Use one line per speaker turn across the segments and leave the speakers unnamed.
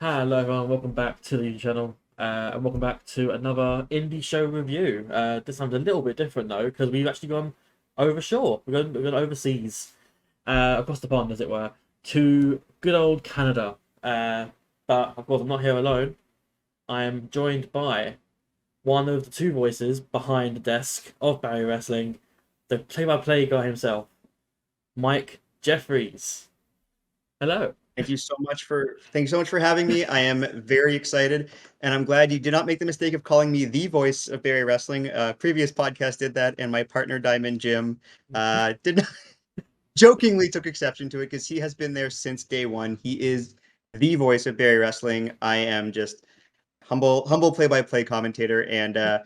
Hello everyone, welcome back to the channel, and welcome back to another indie show review. This time's a little bit different though, because we've actually gone overshore. We're going overseas, across the pond, as it were, to good old Canada. But of course, I'm not here alone. I am joined by one of the two voices behind the desk of Barrie Wrestling, the play-by-play guy himself, Mike Jeffries. Hello.
Thank you so much for having me. I am very excited, and I'm glad you did not make the mistake of calling me the voice of Barrie Wrestling. Previous podcast did that, and my partner Diamond Jim did not jokingly took exception to it because he has been there since day one. He is the voice of Barrie Wrestling. I am just humble play-by-play commentator, and no,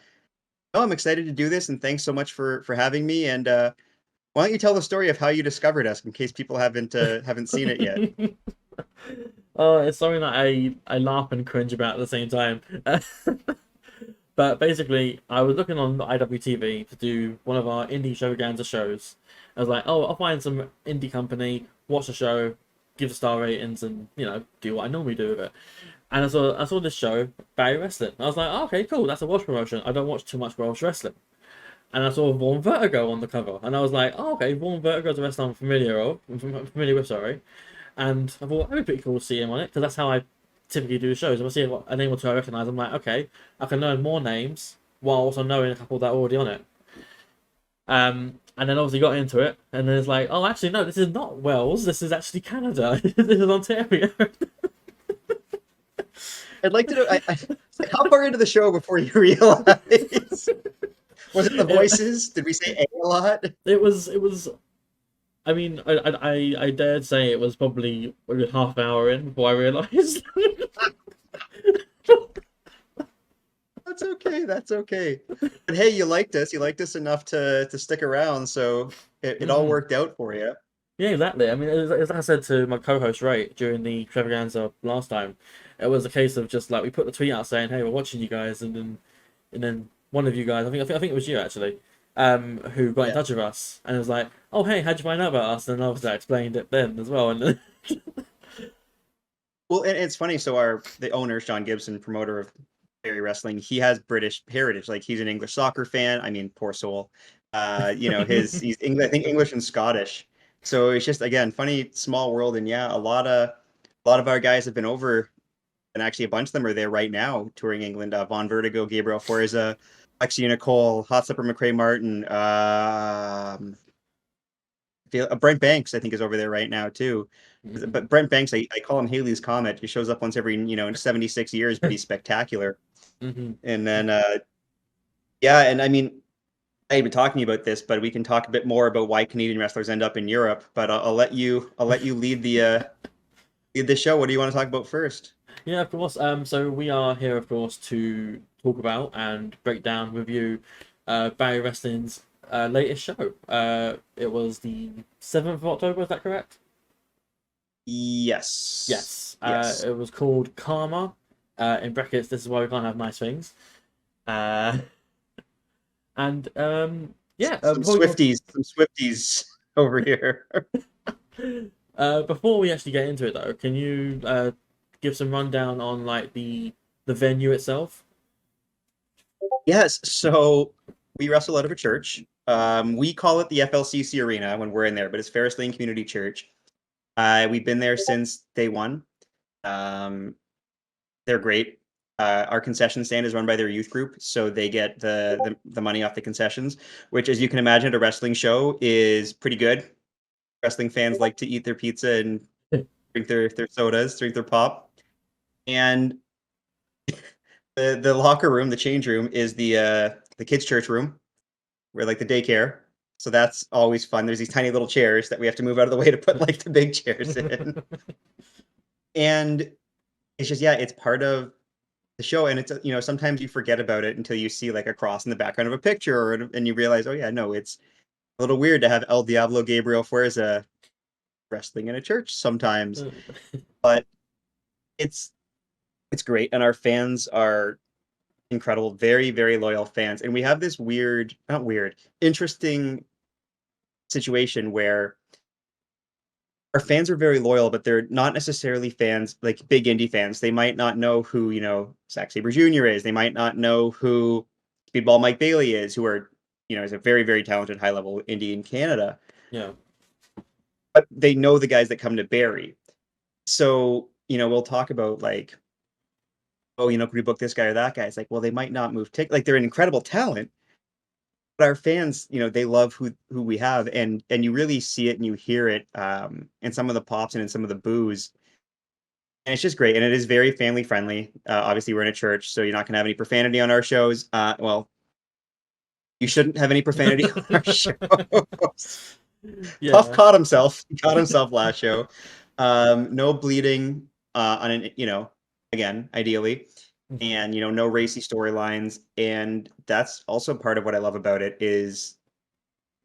I'm excited to do this. And thanks so much for having me. And why don't you tell the story of how you discovered us, in case people haven't seen it yet?
Oh, it's something that I laugh and cringe about at the same time. But basically, I was looking on IWTV to do one of our indie showganza shows. I was like, oh, I'll find some indie company, watch the show, give star ratings, and do what I normally do with it. And I saw this show, Barrie Wrestling. I was like, oh, okay, cool, that's a Welsh promotion. I don't watch too much Welsh wrestling. And I saw Vaughan Vertigo on the cover, and I was like, oh, okay, Vaughan Vertigo is a wrestler I'm familiar with, sorry. And I thought it'd be pretty cool to see him on it because that's how I typically do shows. If I see a name or two I recognise, I'm like, okay, I can learn more names while also knowing a couple that are already on it. And then obviously got into it, and then it's like, oh, actually, no, this is not Wales. This is actually Canada. This is Ontario.
I'd like to know, like, how far into the show before you realize? Was it the
it,
voices? Did we say a lot?
it was. I mean, I dared say it was probably a good half hour in before I realised.
That's okay. That's okay. But hey, you liked us. You liked us enough to stick around, so it all
Mhm.
worked out for you.
Yeah, exactly. I mean, as I said to my co-host Ray during the extravaganza last time, it was a case of just like we put the tweet out saying, "Hey, we're watching you guys," and then one of you guys, I think it was you actually, who got in
Yeah.
touch with us and it was like, "Oh, hey, how'd you find out about us?" And obviously I explained it then as well, and
Well, and it's funny. So the owner, Sean Gibson, promoter of Barrie Wrestling, he has British heritage. Like, he's an English soccer fan. I mean, poor soul. He's English, I think English and Scottish. So it's just, again, funny small world. And yeah, a lot of our guys have been over, and actually a bunch of them are there right now touring England. Von Vertigo, Gabriel Forza, Lexi Nicole, Hot Slipper McRae Martin, Brent Banks, I think, is over there right now too.
Mhm.
But Brent Banks, I call him Haley's Comet. He shows up once every 76 years, but he's spectacular.
Mhm.
And then yeah, and I mean, I've been talking about this, but we can talk a bit more about why Canadian wrestlers end up in Europe. But I'll let you lead the show. What do you want to talk about first?
Yeah, of course. So we are here, of course, to talk about and break down, review, Barry Wrestling's latest show. It was the 7th of October. Is that correct?
Yes.
Yes.
Yes.
It was called Karma. In brackets, this is why we can't have nice things. Uh, and yeah.
Some Swifties over here.
Before we actually get into it, though, can you give some rundown on like the venue itself?
Yes, so we wrestle out of a church. We call it the FLCC Arena when we're in there, but it's Ferris Lane Community Church. We've been there since day one. Um, they're great. Our concession stand is run by their youth group, so they get the money off the concessions, which, as you can imagine, at a wrestling show is pretty good. Wrestling fans like to eat their pizza and drink their sodas, drink their pop. And the locker room, the change room, is the kids' church room, where, like, the daycare. So that's always fun. There's these tiny little chairs that we have to move out of the way to put, like, the big chairs in. And it's just, yeah, it's part of the show. And it's, sometimes you forget about it until you see, like, a cross in the background of a picture, and you realize, oh yeah, no, it's a little weird to have El Diablo Gabriel Fuerza wrestling in a church sometimes. But it's it's great, and our fans are incredible, very, very loyal fans. And we have this not weird, interesting situation where our fans are very loyal, but they're not necessarily fans, like big indie fans. They might not know who, Zack Sabre Jr. is. They might not know who Speedball Mike Bailey is, who are, is a very, very talented high level indie in Canada.
Yeah.
But they know the guys that come to Barrie. So, we'll talk about like, oh, could we book this guy or that guy? It's like, well, they might not move tick. Like they're an incredible talent, but our fans, they love who we have, and you really see it and you hear it in some of the pops and in some of the boos. And it's just great, and it is very family friendly. Obviously, we're in a church, so you're not gonna have any profanity on our shows. Well, you shouldn't have any profanity on our shows. Puff
Yeah.
caught himself. He caught himself last show. No bleeding on an, again, ideally,
Mhm.
and no racy storylines. And that's also part of what I love about it is,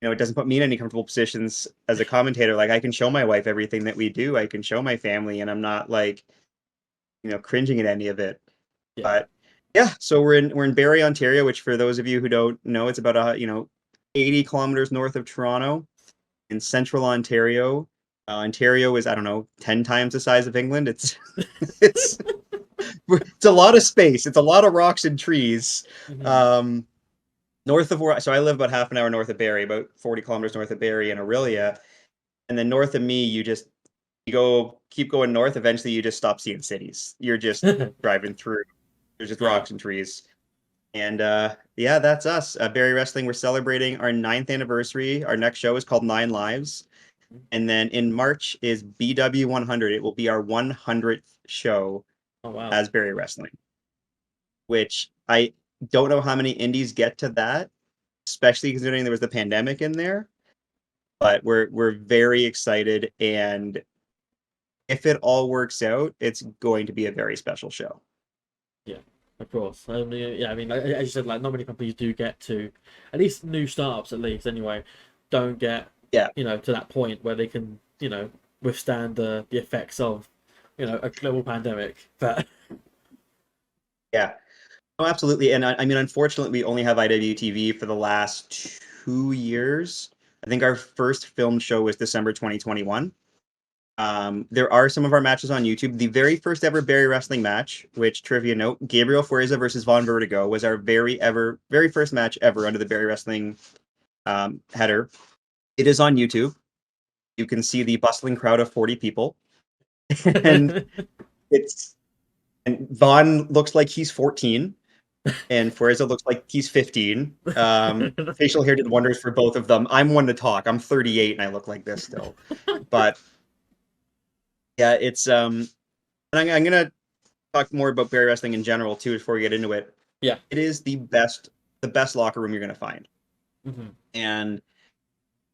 it doesn't put me in any comfortable positions as a commentator. Like I can show my wife everything that we do. I can show my family, and I'm not like, cringing at any of it.
Yeah.
But yeah, so we're in Barrie, Ontario, which for those of you who don't know, it's about 80 kilometers north of Toronto in central Ontario. Ontario is, I don't know, 10 times the size of England. It's it's a lot of space. It's a lot of rocks and trees.
Mhm.
Um, North of where, so I live about half an hour north of Barrie, about 40 kilometers north of Barrie in Aurelia, and then north of me, you keep going north. Eventually, you just stop seeing cities. You're just driving through. There's just
Yeah.
rocks and trees. And yeah, that's us. Barrie Wrestling, we're celebrating our 9th anniversary. Our next show is called Nine Lives. And then in March is BW 100. It will be our 100th show
Oh wow.
as Barrie Wrestling, which I don't know how many indies get to that, especially considering there was the pandemic in there. But we're very excited, and if it all works out, it's going to be a very special show.
Yeah. Of course. Yeah. I mean, as you said, like not many companies do get to, at least new startups, at least anyway, don't get
Yeah,
to that point where they can withstand the effects of a global pandemic. But
yeah. Oh, absolutely. And I mean, unfortunately, we only have IWTV for the last 2 years. I think our first filmed show was December 2021. There are some of our matches on YouTube. The very first ever Barrie Wrestling match, which trivia note, Gabriel Fuerza versus Von Vertigo was our very first match ever under the Barrie Wrestling header. It is on YouTube. You can see the bustling crowd of 40 people, and it's and Von looks like he's 14 and Fuerza looks like he's 15. Facial hair did wonders for both of them. I'm one to talk. I'm 38 and I look like this still. But yeah, it's and I'm gonna talk more about Barrie Wrestling in general too before we get into it.
yeah.
It is the best locker room you're gonna find.
Hmm.
And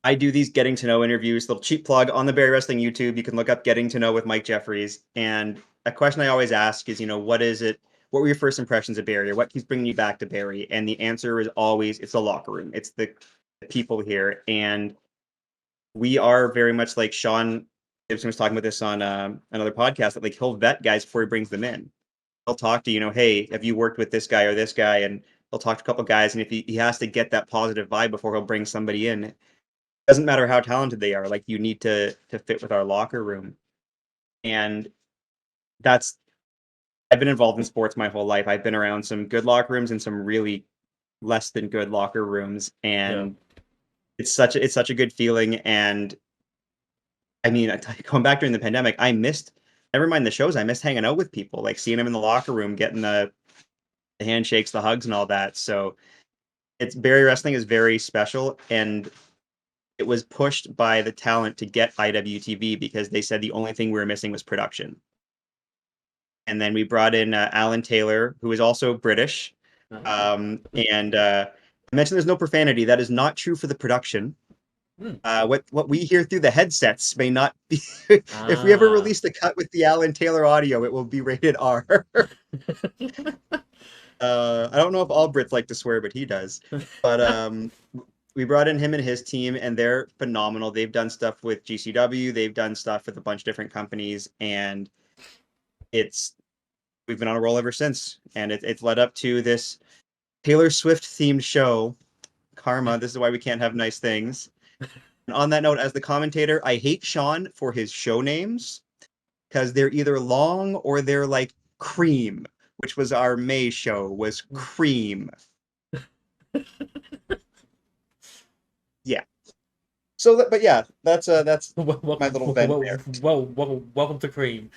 I do these getting to know interviews, little cheap plug on the Barrie Wrestling YouTube. You can look up Getting to Know with Mike Jeffries. And a question I always ask is, what is it? What were your first impressions of Barrie? Or what keeps bringing you back to Barrie? And the answer is always, it's the locker room. It's the people here. And we are very much like Sean Gibson was talking about this on another podcast, that like he'll vet guys before he brings them in. He'll talk to, hey, have you worked with this guy or this guy? And he'll talk to a couple guys. And if he has to get that positive vibe before he'll bring somebody in, doesn't matter how talented they are, like you need to fit with our locker room. And that's I've been involved in sports my whole life. I've been around some good locker rooms and some really less than good locker rooms,
Yeah.
and it's such a good feeling. And I mean, going back during the pandemic, I missed, never mind the shows, I missed hanging out with people, like seeing them in the locker room, getting the handshakes, the hugs, and all that. So it's Barrie Wrestling is very special, and it was pushed by the talent to get IWTV because they said the only thing we were missing was production. And then we brought in Alan Taylor, who is also British.
Ah.
And I mentioned there's no profanity. That is not true for the production.
Hmm.
What we hear through the headsets may not be. If we ever
Ah.
release the cut with the Alan Taylor audio, it will be rated R. I don't know if all Brits like to swear, but he does. But we brought in him and his team, and they're phenomenal. They've done stuff with GCW. They've done stuff with a bunch of different companies, and it's we've been on a roll ever since. And it's led up to this Taylor Swift themed show, Karma. This is why we can't have nice things. And on that note, as the commentator, I hate Sean for his show names because they're either long or they're like Cream, which was our May show, was Cream. Yeah. So, but yeah, that's my little vent there.
Welcome to Cream.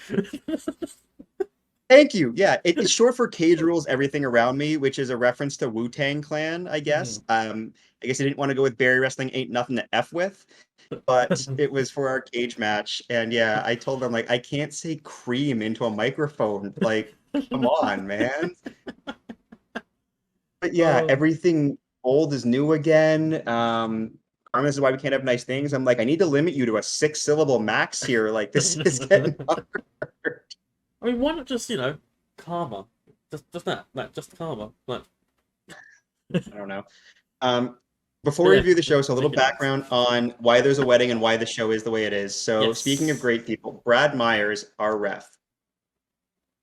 Thank you. Yeah, it's short for Cage Rules Everything Around Me, which is a reference to Wu-Tang Clan, I guess. I guess I didn't want to go with Barrie Wrestling Ain't Nothing to F with, but it was for our cage match. And yeah, I told them, like, I can't say cream into a microphone. Like, come on, man. But yeah, everything old is new again. This is why we can't have nice things. I'm like, I need to limit you to a 6-syllable max here. Like, this is getting hard.
I mean, why not just, karma? Just that, like, just karma. Like,
I don't know. Before we review the show, so a little background on why there's a wedding and why the show is the way it is. So, speaking of great people, Brad Myers, our ref.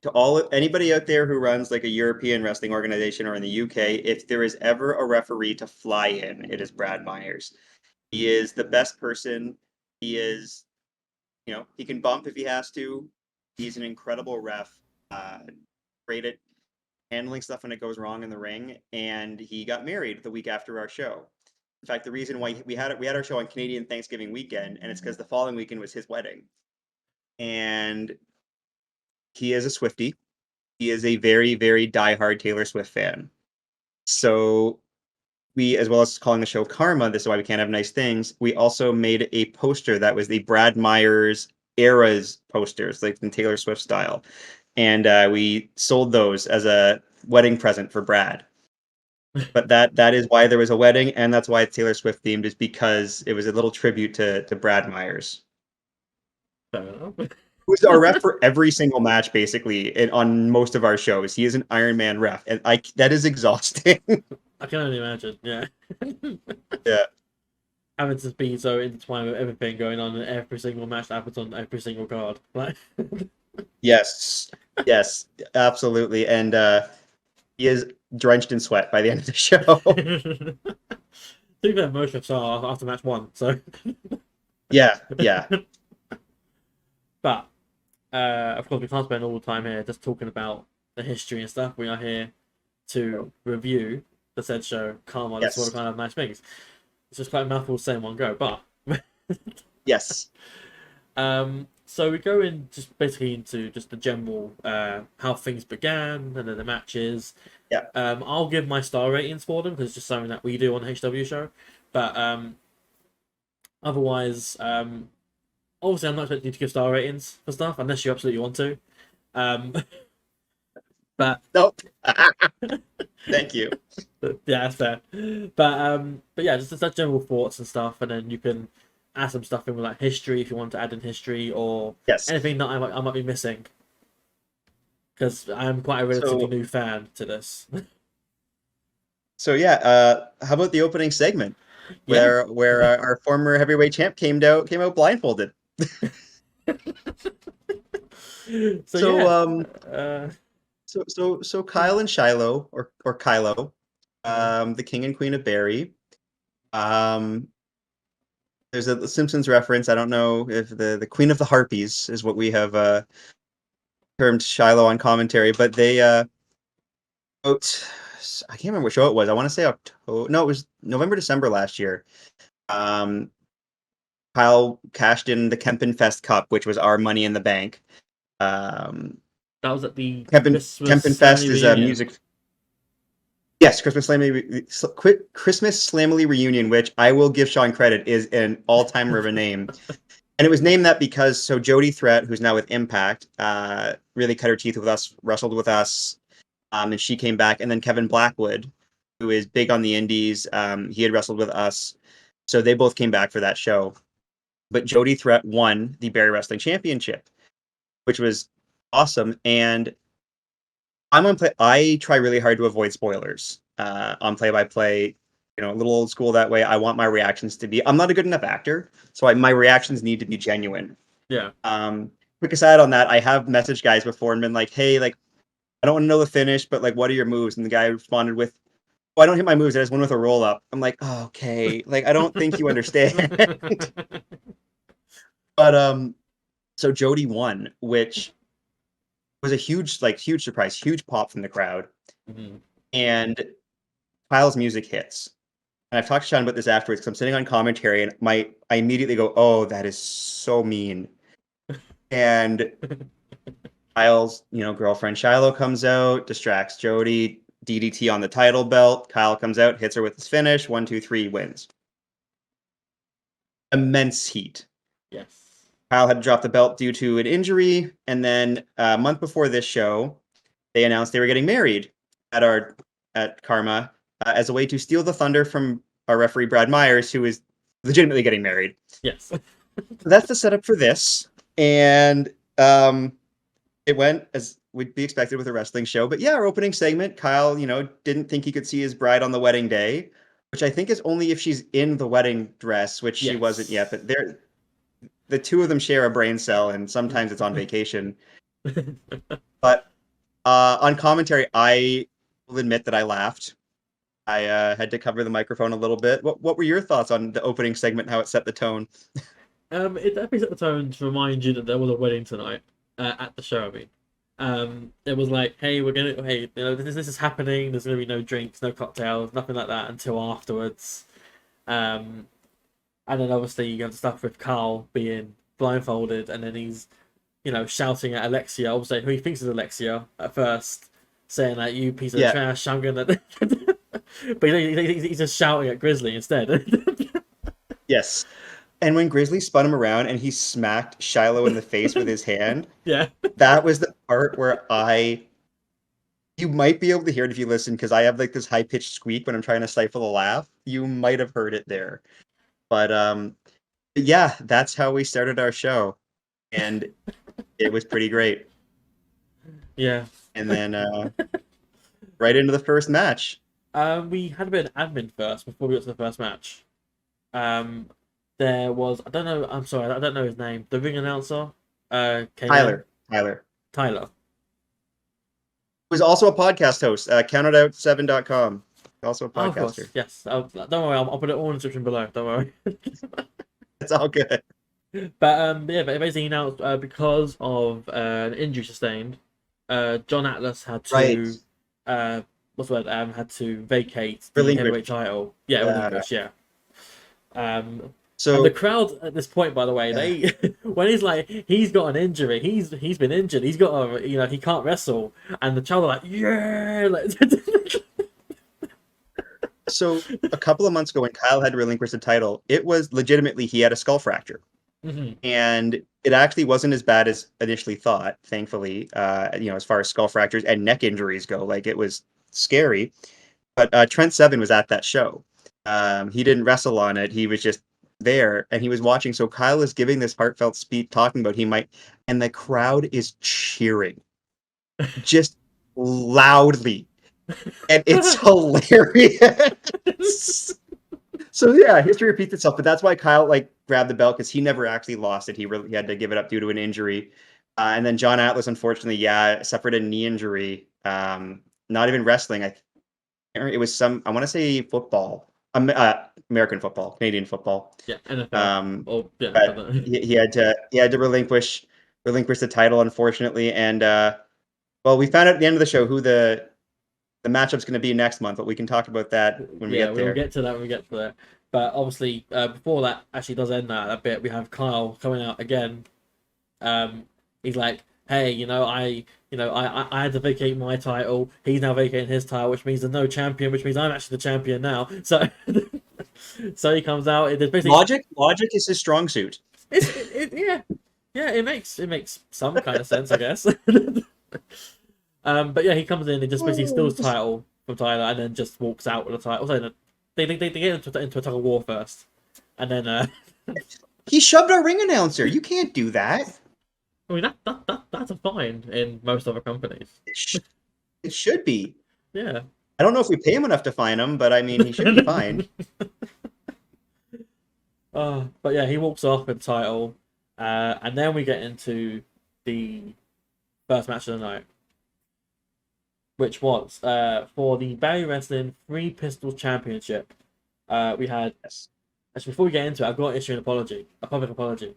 To anybody out there who runs like a European wrestling organization or in the UK, if there is ever a referee to fly in, it is Brad Myers. He is the best person. He is, he can bump if he has to. He's an incredible ref. Great at handling stuff when it goes wrong in the ring, and he got married the week after our show. In fact, the reason why we had our show on Canadian Thanksgiving weekend, and it's because the following weekend was his wedding. And he is a Swiftie. He is a very, very diehard Taylor Swift fan. So we, as well as calling the show Karma, this is why we can't have nice things, we also made a poster that was the Brad Myers eras posters, like in Taylor Swift style. And we sold those as a wedding present for Brad. But that is why there was a wedding, and that's why it's Taylor Swift themed, is because it was a little tribute to Brad Myers.
Fair enough.
Who's our ref for every single match, basically, on most of our shows. He is an Iron Man ref, and that is exhausting.
I can only imagine, yeah.
Yeah.
Having to be so intertwined with everything going on in every single match that happens on every single card. Like...
Yes, absolutely. And he is drenched in sweat by the end of the show.
I think that most of are after match 1, so...
Yeah.
But, of course, we can't spend all the time here just talking about the history and stuff. We are here to review the said show, Karma, this sort of kind of nice things. It's just quite a mouthful to say in one go, but...
Yes.
So we go in just basically into just the general how things began and then the matches.
Yeah.
I'll give my star ratings for them because it's just something that we do on the HW show. But otherwise, obviously I'm not expecting you to give star ratings for stuff unless you absolutely want to. But
nope. Thank you.
Yeah, that's fair. But yeah, just that general thoughts and stuff, and then you can add some stuff in with like history if you want to add in history or anything that I might be missing, because I am quite a relatively new fan to this.
So yeah, how about the opening segment where our former heavyweight champ came out blindfolded? So Kyle and Shilo or Kylo, the king and queen of Barrie. There's a Simpsons reference. I don't know if the Queen of the Harpies is what we have termed Shilo on commentary, but they I can't remember what show it was. I want to say October. No, it was November, December last year. Kyle cashed in the Kempen Fest Cup, which was our Money in the Bank.
That was at the
Kempen Fest is a music. Yes, Christmas Slamily Reunion, which I will give Sean credit, is an all-timer of a name. And it was named that because Jody Threat, who's now with Impact, really cut her teeth with us, wrestled with us, and she came back. And then Kevin Blackwood, who is big on the indies, he had wrestled with us. So they both came back for that show. But Jody Threat won the Barrie Wrestling Championship, which was awesome. And I try really hard to avoid spoilers on play-by-play. A little old school that way. I want my reactions to be. I'm not a good enough actor, so my reactions need to be genuine.
Yeah.
Quick aside on that, I have messaged guys before and been like, "Hey, like, I don't want to know the finish, but like, what are your moves?" And the guy responded with, I don't hit my moves. I just win with a roll up. I'm like, oh, okay. Like, I don't think you understand. But so Jody won, which was a huge surprise, huge pop from the crowd.
Mm-hmm.
And Kyle's music hits. And I've talked to Sean about this afterwards because I'm sitting on commentary and I immediately go, oh, that is so mean. And Kyle's, girlfriend Shilo comes out, distracts Jody, DDT on the title belt. Kyle comes out, hits her with his finish. 1, 2, 3, wins. Immense heat.
Yes.
Kyle had dropped the belt due to an injury, and then a month before this show, they announced they were getting married at Karma as a way to steal the thunder from our referee Brad Myers, who is legitimately getting married.
Yes.
So that's the setup for this, and it went as would be expected with a wrestling show. But yeah, our opening segment, Kyle, didn't think he could see his bride on the wedding day, which I think is only if she's in the wedding dress, which she wasn't yet. But the two of them share a brain cell, and sometimes it's on vacation. But on commentary, I will admit that I laughed. I had to cover the microphone a little bit. What were your thoughts on the opening segment, how it set the tone?
It definitely set the tone to remind you that there was a wedding tonight at the show. I mean, it was like, hey, this is happening. There's gonna be no drinks, no cocktails, nothing like that until afterwards. And then obviously you have the stuff with Carl being blindfolded, and then he's, shouting at Alexia, obviously who he thinks is Alexia at first, saying that you piece of trash, I'm gonna. But he's just shouting at Grizzly instead.
Yes. And when Grizzly spun him around and he smacked Shilo in the face with his hand, that was the part where you might be able to hear it if you listen, because I have like this high pitched squeak when I'm trying to stifle a laugh. You might have heard it there. But yeah, that's how we started our show. And it was pretty great.
Yeah.
And then right into the first match.
We had a bit of admin first before we got to the first match. There was, I don't know, I'm sorry, I don't know his name. The ring announcer,
Tyler. Was also a podcast host. Countedout7.com. Also a podcaster.
Of course, yes. Don't worry, I'll put it all in the description below. Don't worry.
It's all good.
But basically he announced because of an injury sustained, John Atlas had to had to vacate the heavyweight title. Yeah, relinquish. Yeah. So and the crowd at this point, by the way, they when he's like, he's got an injury, he's been injured, he's got a he can't wrestle, and the crowd are like, yeah.
So a couple of months ago, when Kyle had relinquished the title, it was legitimately he had a skull fracture, and it actually wasn't as bad as initially thought. Thankfully, as far as skull fractures and neck injuries go, like it was scary. But Trent Seven was at that show. He didn't wrestle on it. He was just there, and he was watching. So Kyle is giving this heartfelt speech talking about and the crowd is cheering just loudly, and it's hilarious. So yeah, history repeats itself, but that's why Kyle grabbed the belt, because he never actually lost it. He had to give it up due to an injury. And then John Atlas, unfortunately, suffered a knee injury. Not even wrestling. It was I want to say football. American football, Canadian football.
Yeah, NFL.
But he had to relinquish the title, unfortunately. And we found out at the end of the show who the matchup's going to be next month, but we can talk about that when we get there.
We'll get to that when we get to that. But obviously, before that actually does end that bit, we have Kyle coming out again. He's like, hey, I had to vacate my title. He's now vacating his title, which means there's no champion, which means I'm actually the champion now. So, so he comes out. There's basically
logic is his strong suit.
It makes some kind of sense, I guess. But yeah, he comes in and just basically steals the title from Tyler, and then just walks out with the title. So they get into a tug of war first, and then
he shoved our ring announcer. You can't do that.
I mean, that's a fine in most other companies.
It should be.
Yeah.
I don't know if we pay him enough to fine him, but I mean, he should be fined.
But yeah, he walks off with the title, and then we get into the first match of the night. which was for the Barrie Wrestling Three Pistols Championship. We had.
Yes.
Actually, before we get into it, I've got to issue an apology, a public apology,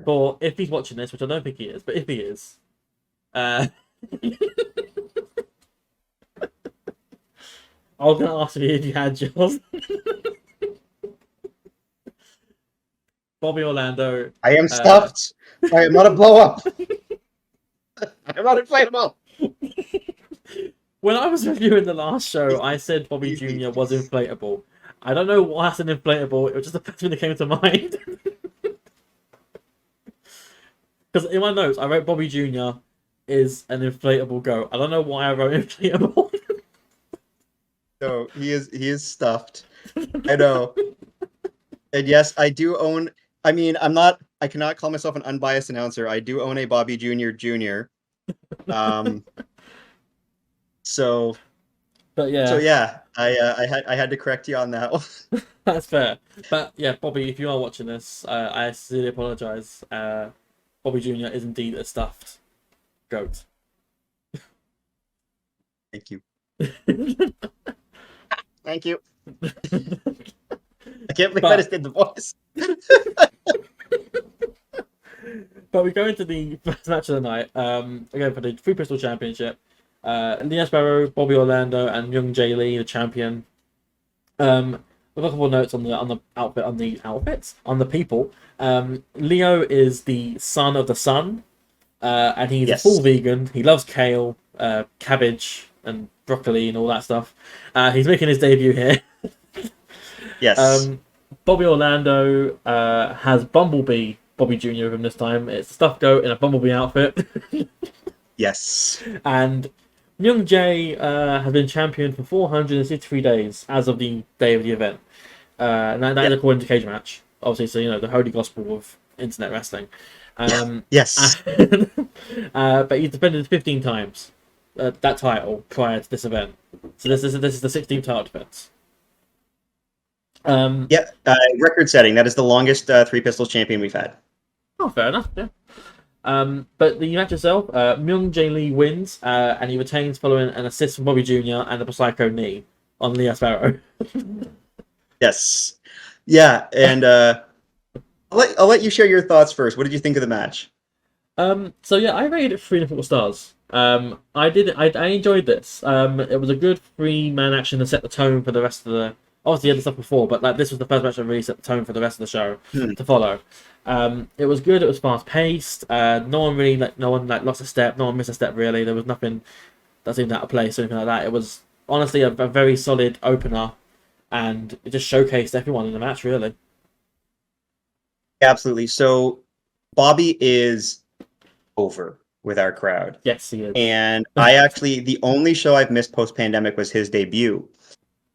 for if he's watching this, which I don't think he is, but if he is, I was going to ask you if you had yours. Bobby Orlando.
I am stuffed. I am not a blow up. I'm not inflatable.
When I was reviewing the last show, I said Bobby Jr. was inflatable. I don't know why that's an inflatable. It was just the first thing that came to mind. Because in my notes, I wrote Bobby Jr. is an inflatable goat. I don't know why I wrote inflatable.
No, he is stuffed. I know. And yes, I do own. I mean, I cannot call myself an unbiased announcer. I do own a Bobby Jr. Jr. So.
But yeah.
So yeah, I had to correct you on that one.
That's fair. But yeah, Bobby, if you are watching this, I sincerely apologise. Bobby Jr. is indeed a stuffed goat.
Thank you. Thank you. I can't believe I just did the voice.
But we go into the first match of the night. Again for the Three Pistol Championship. Leo Sparrow, Bobby Orlando, and Young Jay Lee, the champion. With a couple of notes on the people. Leo is the son of the sun, and he's a full vegan. He loves kale, cabbage, and broccoli, and all that stuff. He's making his debut here.
Yes.
Bobby Orlando has Bumblebee Bobby Jr. with him this time. It's a stuffed goat in a Bumblebee outfit.
Yes.
And Young Jay has been champion for 463 days as of the day of the event. And that is according to Cage Match. Obviously, so you know, the holy gospel of internet wrestling.
Yes.
But he's defended 15 times that title prior to this event. So this is the 16th title defense.
Record setting. That is the longest Three Pistols champion we've had.
Oh, fair enough. Yeah. But the match itself, Myung Jae Lee wins, and he retains following an assist from Bobby Jr. and the Psycho knee on Leo Sparrow.
Yes. Yeah, and I'll let you share your thoughts first. What did you think of the match?
So yeah, I rated it 3.5 stars. I enjoyed this. It was a good 3-man action to set the tone for the rest of the. Obviously, the stuff before, but like this was the first match that really set the tone for the rest of the show to follow. It was good. It was fast paced. No one lost a step. No one missed a step really. There was nothing that seemed out of place or anything like that. It was honestly a very solid opener, and it just showcased everyone in the match really.
Absolutely. So Bobby is over with our crowd.
Yes, he is.
And the only show I've missed post-pandemic was his debut.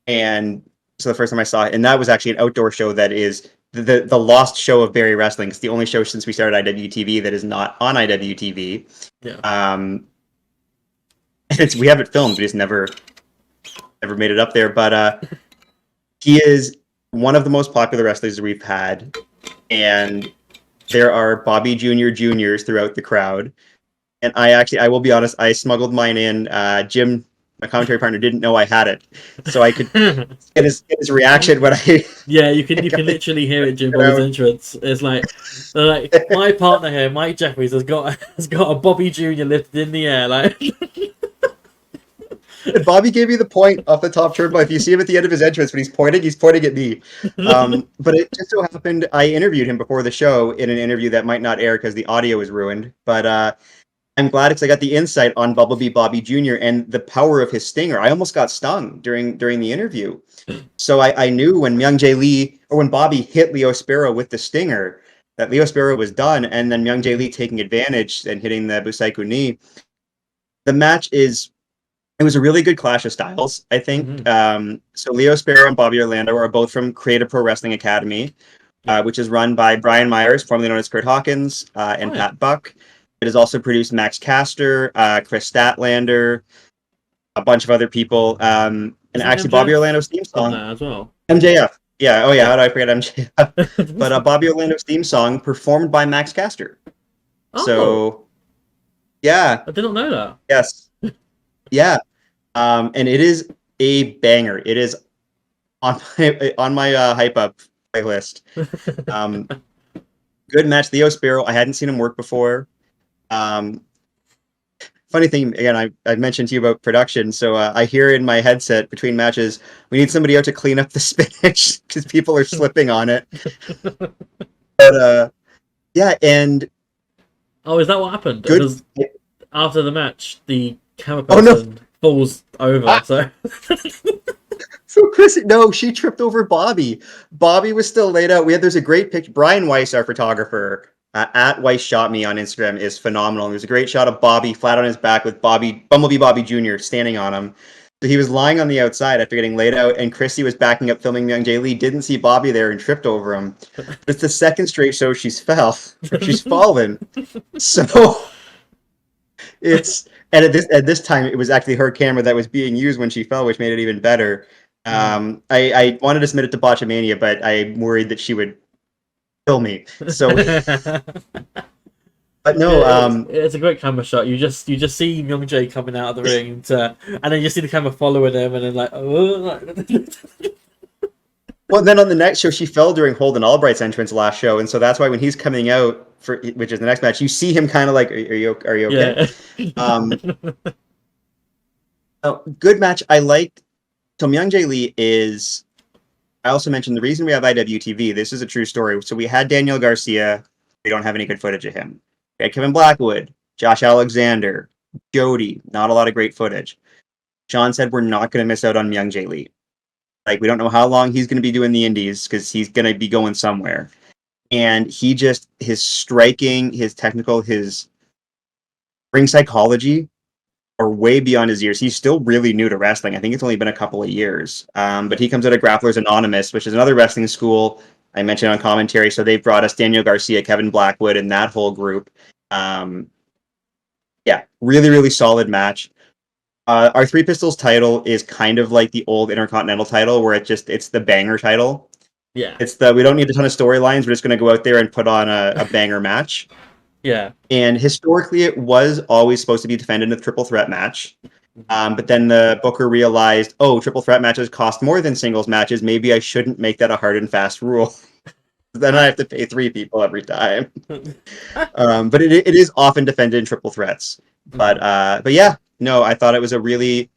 And so the first time I saw it, and that was actually an outdoor show that is the lost show of Barrie Wrestling. It's the only show since we started IWTV that is not on IWTV.
Yeah.
We have it filmed, we just never made it up there. But he is one of the most popular wrestlers we've had, and there are Bobby Jr. Juniors throughout the crowd. And I will be honest, I smuggled mine in. Jim, my commentary partner, didn't know I had it, so I could get his reaction when I.
Yeah, you can literally hear it, Jim Bobby's entrance. It's like my partner here, Mike Jeffries, has got a Bobby Jr. lifted in the air, like.
And Bobby gave me the point off the top turnbuckle. If you see him at the end of his entrance when he's pointing at me. But it just so happened I interviewed him before the show in an interview that might not air because the audio is ruined. But I'm glad because I got the insight on Bumblebee Bobby Jr. and the power of his stinger. I almost got stung during the interview. So I knew when Myung Jae Lee, or when Bobby hit Leo Sparrow with the stinger, that Leo Sparrow was done, and then Myung Jae Lee taking advantage and hitting the Busaiku knee. The match it was a really good clash of styles, I think. Mm-hmm. So Leo Sparrow and Bobby Orlando are both from Creative Pro Wrestling Academy, which is run by Brian Myers, formerly known as Kurt Hawkins, and Pat Buck. It has also produced Max Caster, Chris Statlander, a bunch of other people, and actually MJF? Bobby Orlando's theme song
as well.
MJF, yeah. Oh yeah, how did I forget MJF? But Bobby Orlando's theme song performed by Max Caster. Oh. So, yeah,
I did not know that.
Yes, Yeah. And it is a banger. It is on my hype up playlist. Um, good match. Theo Sparrow. I hadn't seen him work before. Um, funny thing, again, I mentioned to you about production. So I hear in my headset between matches, we need somebody out to clean up the spinach because people are slipping on it. But yeah, and
Oh, is that what happened?
good.
Because after the match, the camera
Oh no!
person falls over.
Ah,
So
so Chris, no, she tripped over Bobby. Bobby was still laid out. There's a great picture. Brian Weiss, our photographer, at Weiss Shot Me on Instagram, is phenomenal. There's a great shot of Bobby flat on his back with Bumblebee Bobby Jr. standing on him. So he was lying on the outside after getting laid out, and Christy was backing up filming Young Jay Lee, didn't see Bobby there and tripped over him. But it's the second straight show she's she's fallen. So it's and at this time it was actually her camera that was being used when she fell, which made it even better. I wanted to submit it to Botchamania, but I'm worried that she would kill me. So, but no,
it's a great camera shot. You just see Young Jay coming out of the ring, and then you see the camera following him, and then like, oh.
well, then on the next show, she fell during Holden Albright's entrance last show, and so that's why when he's coming out for which is the next match, you see him kind of like, are you okay?
Yeah.
Good match. I liked. So Myung Jae Lee is. I also mentioned the reason we have IWTV. This is a true story. So we had Daniel Garcia. We don't have any good footage of him. We had Kevin Blackwood, Josh Alexander, Jody. Not a lot of great footage. Sean said we're not going to miss out on Myung Jae Lee. Like we don't know how long he's going to be doing the indies because he's going to be going somewhere. And his striking, his technical, his ring psychology are way beyond his years. He's still really new to wrestling. I think it's only been a couple of years. But he comes out of Grapplers Anonymous, which is another wrestling school I mentioned on commentary. So they brought us Daniel Garcia, Kevin Blackwood, and that whole group. Yeah, really, really solid match. Our Three Pistols title is kind of like the old Intercontinental title, where it's the banger title.
Yeah.
We don't need a ton of storylines. We're just going to go out there and put on a banger match.
Yeah.
And historically, it was always supposed to be defended in a triple threat match. But then the booker realized, oh, triple threat matches cost more than singles matches. Maybe I shouldn't make that a hard and fast rule. Then I have to pay 3 people every time. But it is often defended in triple threats. But yeah, no, I thought it was and Myung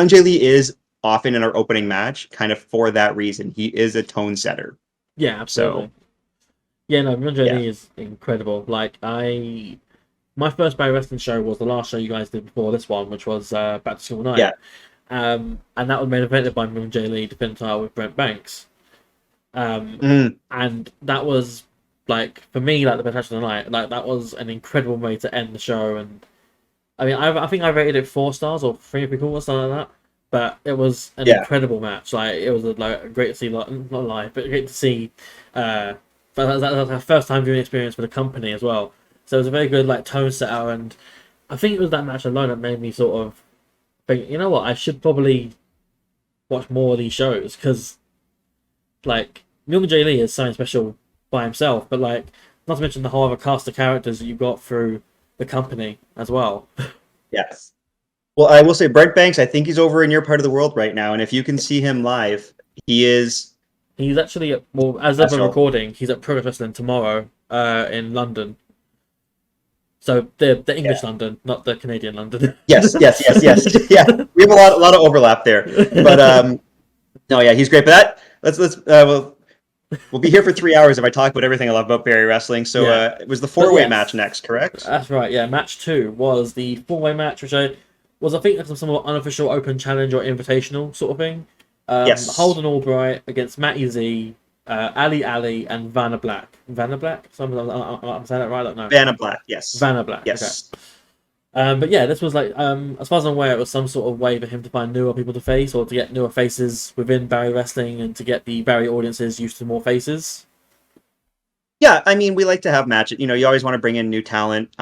Jae Lee is often in our opening match, kind of for that reason. He is a tone setter.
Yeah, absolutely.
So,
yeah, no, Myung Jae Lee is incredible. Like my first Barrie Wrestling show was the last show you guys did before this one, which was Back to School Night.
Yeah.
And that was main evented by Myung Jae Lee, defending title with Brent Banks. And that was like for me like the best match of the night. Like that was an incredible way to end the show. And I mean, I think I rated it 4 stars or 3 3/4, something like that. But it was an incredible match. Like it was great to see, not live, but great to see. That was our first time viewing experience for the company as well. So it was a very good like tone setter, and I think it was that match alone that made me sort of think, you know what, I should probably watch more of these shows because like Myung Jae Lee is something special by himself, but like not to mention the whole other cast of characters that you got through the company as well.
Yes. Well, I will say Brent Banks, I think he's over in your part of the world right now. And if you can see him live, he is.
He's actually as of the recording, he's at Progress Wrestling tomorrow in London. So the English London, not the Canadian London.
Yes. Yeah, we have a lot of overlap there. But no, yeah, he's great. But we'll be here for 3 hours if I talk about everything I love about Barrie Wrestling. So it was the 4-way match next, correct?
That's right. Yeah, match 2 was the 4-way match, which I think like some unofficial open challenge or invitational sort of thing.
Yes.
Holden Albright against Matty Z, Ali, and Vanna Black. Vanna Black? I'm saying that right? I don't know.
Vanna Black, yes.
Vanna Black,
yes.
Okay. But yeah, this was like, as far as I'm aware, it was some sort of way for him to find newer people to face or to get newer faces within Barrie Wrestling and to get the Barrie audiences used to more faces.
Yeah, I mean, we like to have matches. You know, you always want to bring in new talent.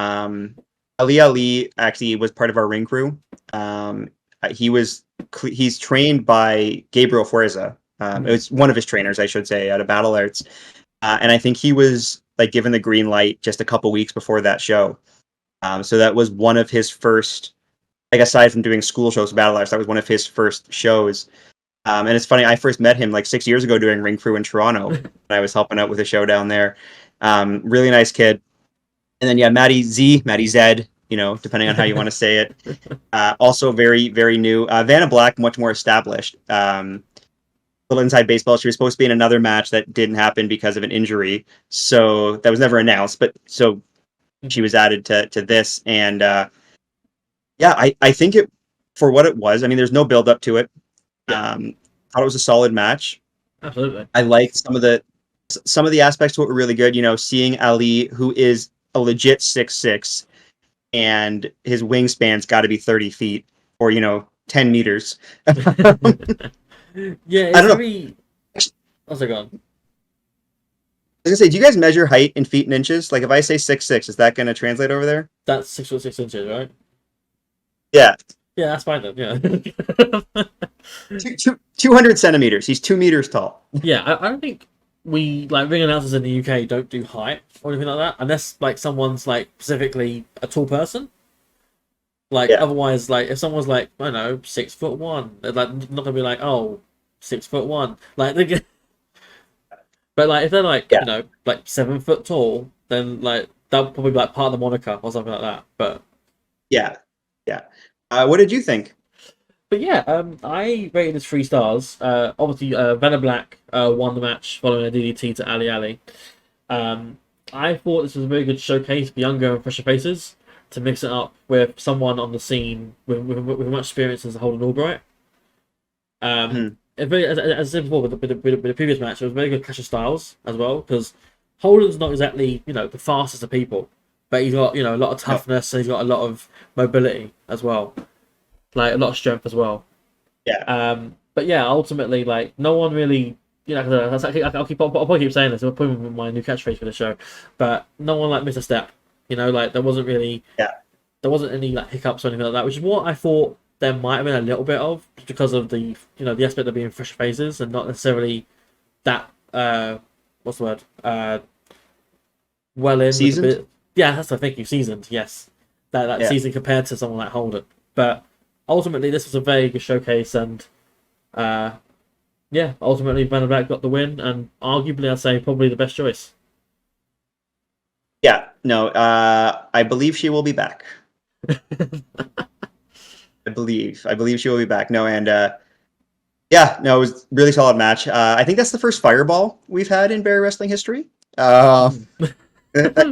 Ali actually was part of our ring crew. He's trained by Gabriel Fuerza. It was one of his trainers, I should say, out of Battle Arts. And I think he was like given the green light just a couple weeks before that show. So that was one of his first like aside from doing school shows, Battle Arts, that was one of his first shows. And it's funny, I first met him like 6 years ago doing Ring Crew in Toronto. And I was helping out with a show down there. Really nice kid. And then, yeah, Matty Zed, depending on how you want to say it. Also very, very new. Vanna Black, much more established. Little inside baseball. She was supposed to be in another match that didn't happen because of an injury. So that was never announced. But so she was added to this. And yeah, I think it, for what it was, I mean, there's no build up to it.
Yeah.
Thought it was a solid match.
Absolutely.
I liked some of the aspects to it were really good. Seeing Ali, who is a legit 6'6", and his wingspan's got to be 30 feet or 10 meters.
Yeah, it's
I don't know.
very. How's it gone?
I was gonna say, do you guys measure height in feet and inches? Like, if I say 6'6", is that gonna translate over there?
That's 6'6", right?
Yeah,
Yeah, that's fine then. Yeah.
200 centimeters. He's 2 meters tall.
Yeah, I don't think we like ring announcers in the UK don't do height or anything like that unless like someone's like specifically a tall person. Like
Yeah.
otherwise, like if someone's like I don't know 6'1", they're like not gonna be like 6'1". Like they get, but like if they're like
Yeah.
like 7 foot tall, then like that'll probably be like part of the moniker or something like that. But
Yeah. Yeah. What did you think?
yeah, I rated this 3 stars. Obviously, Vanna Black won the match following a DDT to Ali Ali. I thought this was a very good showcase for younger and fresher faces to mix it up with someone on the scene with much experience as Holden Albright. As I said before, with the previous match, it was a very good clash of styles as well because Holden's not exactly the fastest of people, but he's got a lot of toughness and he's got a lot of mobility as well, like a lot of strength as well.
Yeah.
But yeah, ultimately, like no one really, I'll probably keep saying this. I'll put my new catchphrase for the show, but no one like missed a step. Like there wasn't really, there wasn't any like hiccups or anything like that, which is what I thought there might have been a little bit of because of the the aspect of being fresh faces and not necessarily that what's the word well in
Seasoned?
with a bit. Yeah, that's I think you seasoned. Yes, that season compared to someone like Holden, but ultimately this was a very good showcase and. Yeah, ultimately Vanna Black got the win, and arguably I'd say probably the best choice.
Yeah. No. I believe she will be back. I believe she will be back. No, and yeah, no, it was a really solid match. I think that's the first fireball we've had in Barrie Wrestling history. That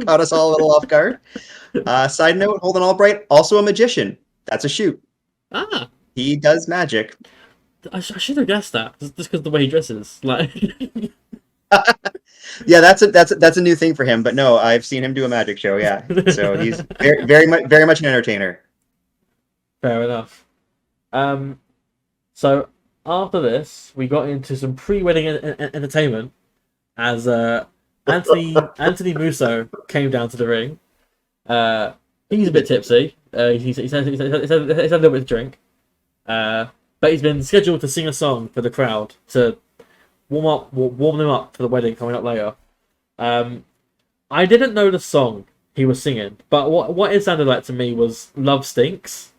caught us all a little off guard. Side note, Holden Albright, also a magician. That's a shoot.
Ah,
He does magic.
I should have guessed that just because of the way he dresses. Like,
Yeah, that's a new thing for him. But no, I've seen him do a magic show. Yeah, so he's very much an entertainer.
fair enough. So after this, we got into some pre-wedding entertainment as Anthony Musso came down to the ring. He's a bit tipsy. He's had a little bit of drink. But he's been scheduled to sing a song for the crowd to warm them up for the wedding coming up later. I didn't know the song he was singing, but what it sounded like to me was "Love Stinks."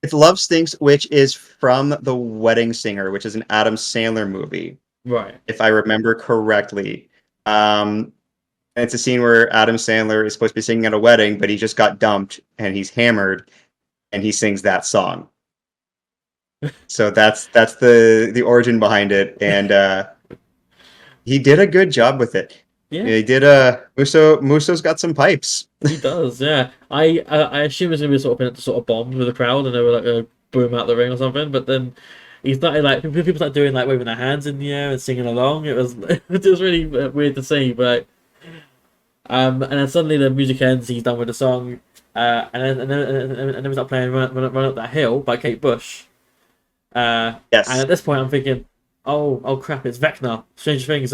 It's Love Stinks, which is from The Wedding Singer, which is an Adam Sandler movie,
Right.
if I remember correctly. And it's a scene where Adam Sandler is supposed to be singing at a wedding, but he just got dumped and he's hammered, and he sings that song. So that's the origin behind it, and he did a good job with it.
Yeah.
He did. Musso's got some pipes.
He does, yeah. I assume it's gonna be sort of bombed with the crowd, and they were like gonna boo him out the ring or something. But then he started like people started doing like waving their hands in the air and singing along. It was it was really weird to see, but and then suddenly the music ends. He's done with the song, and then we start playing Run Up That Hill by Kate Bush.
Yes.
And at this point, I'm thinking, oh crap, it's Vecna. Stranger Things.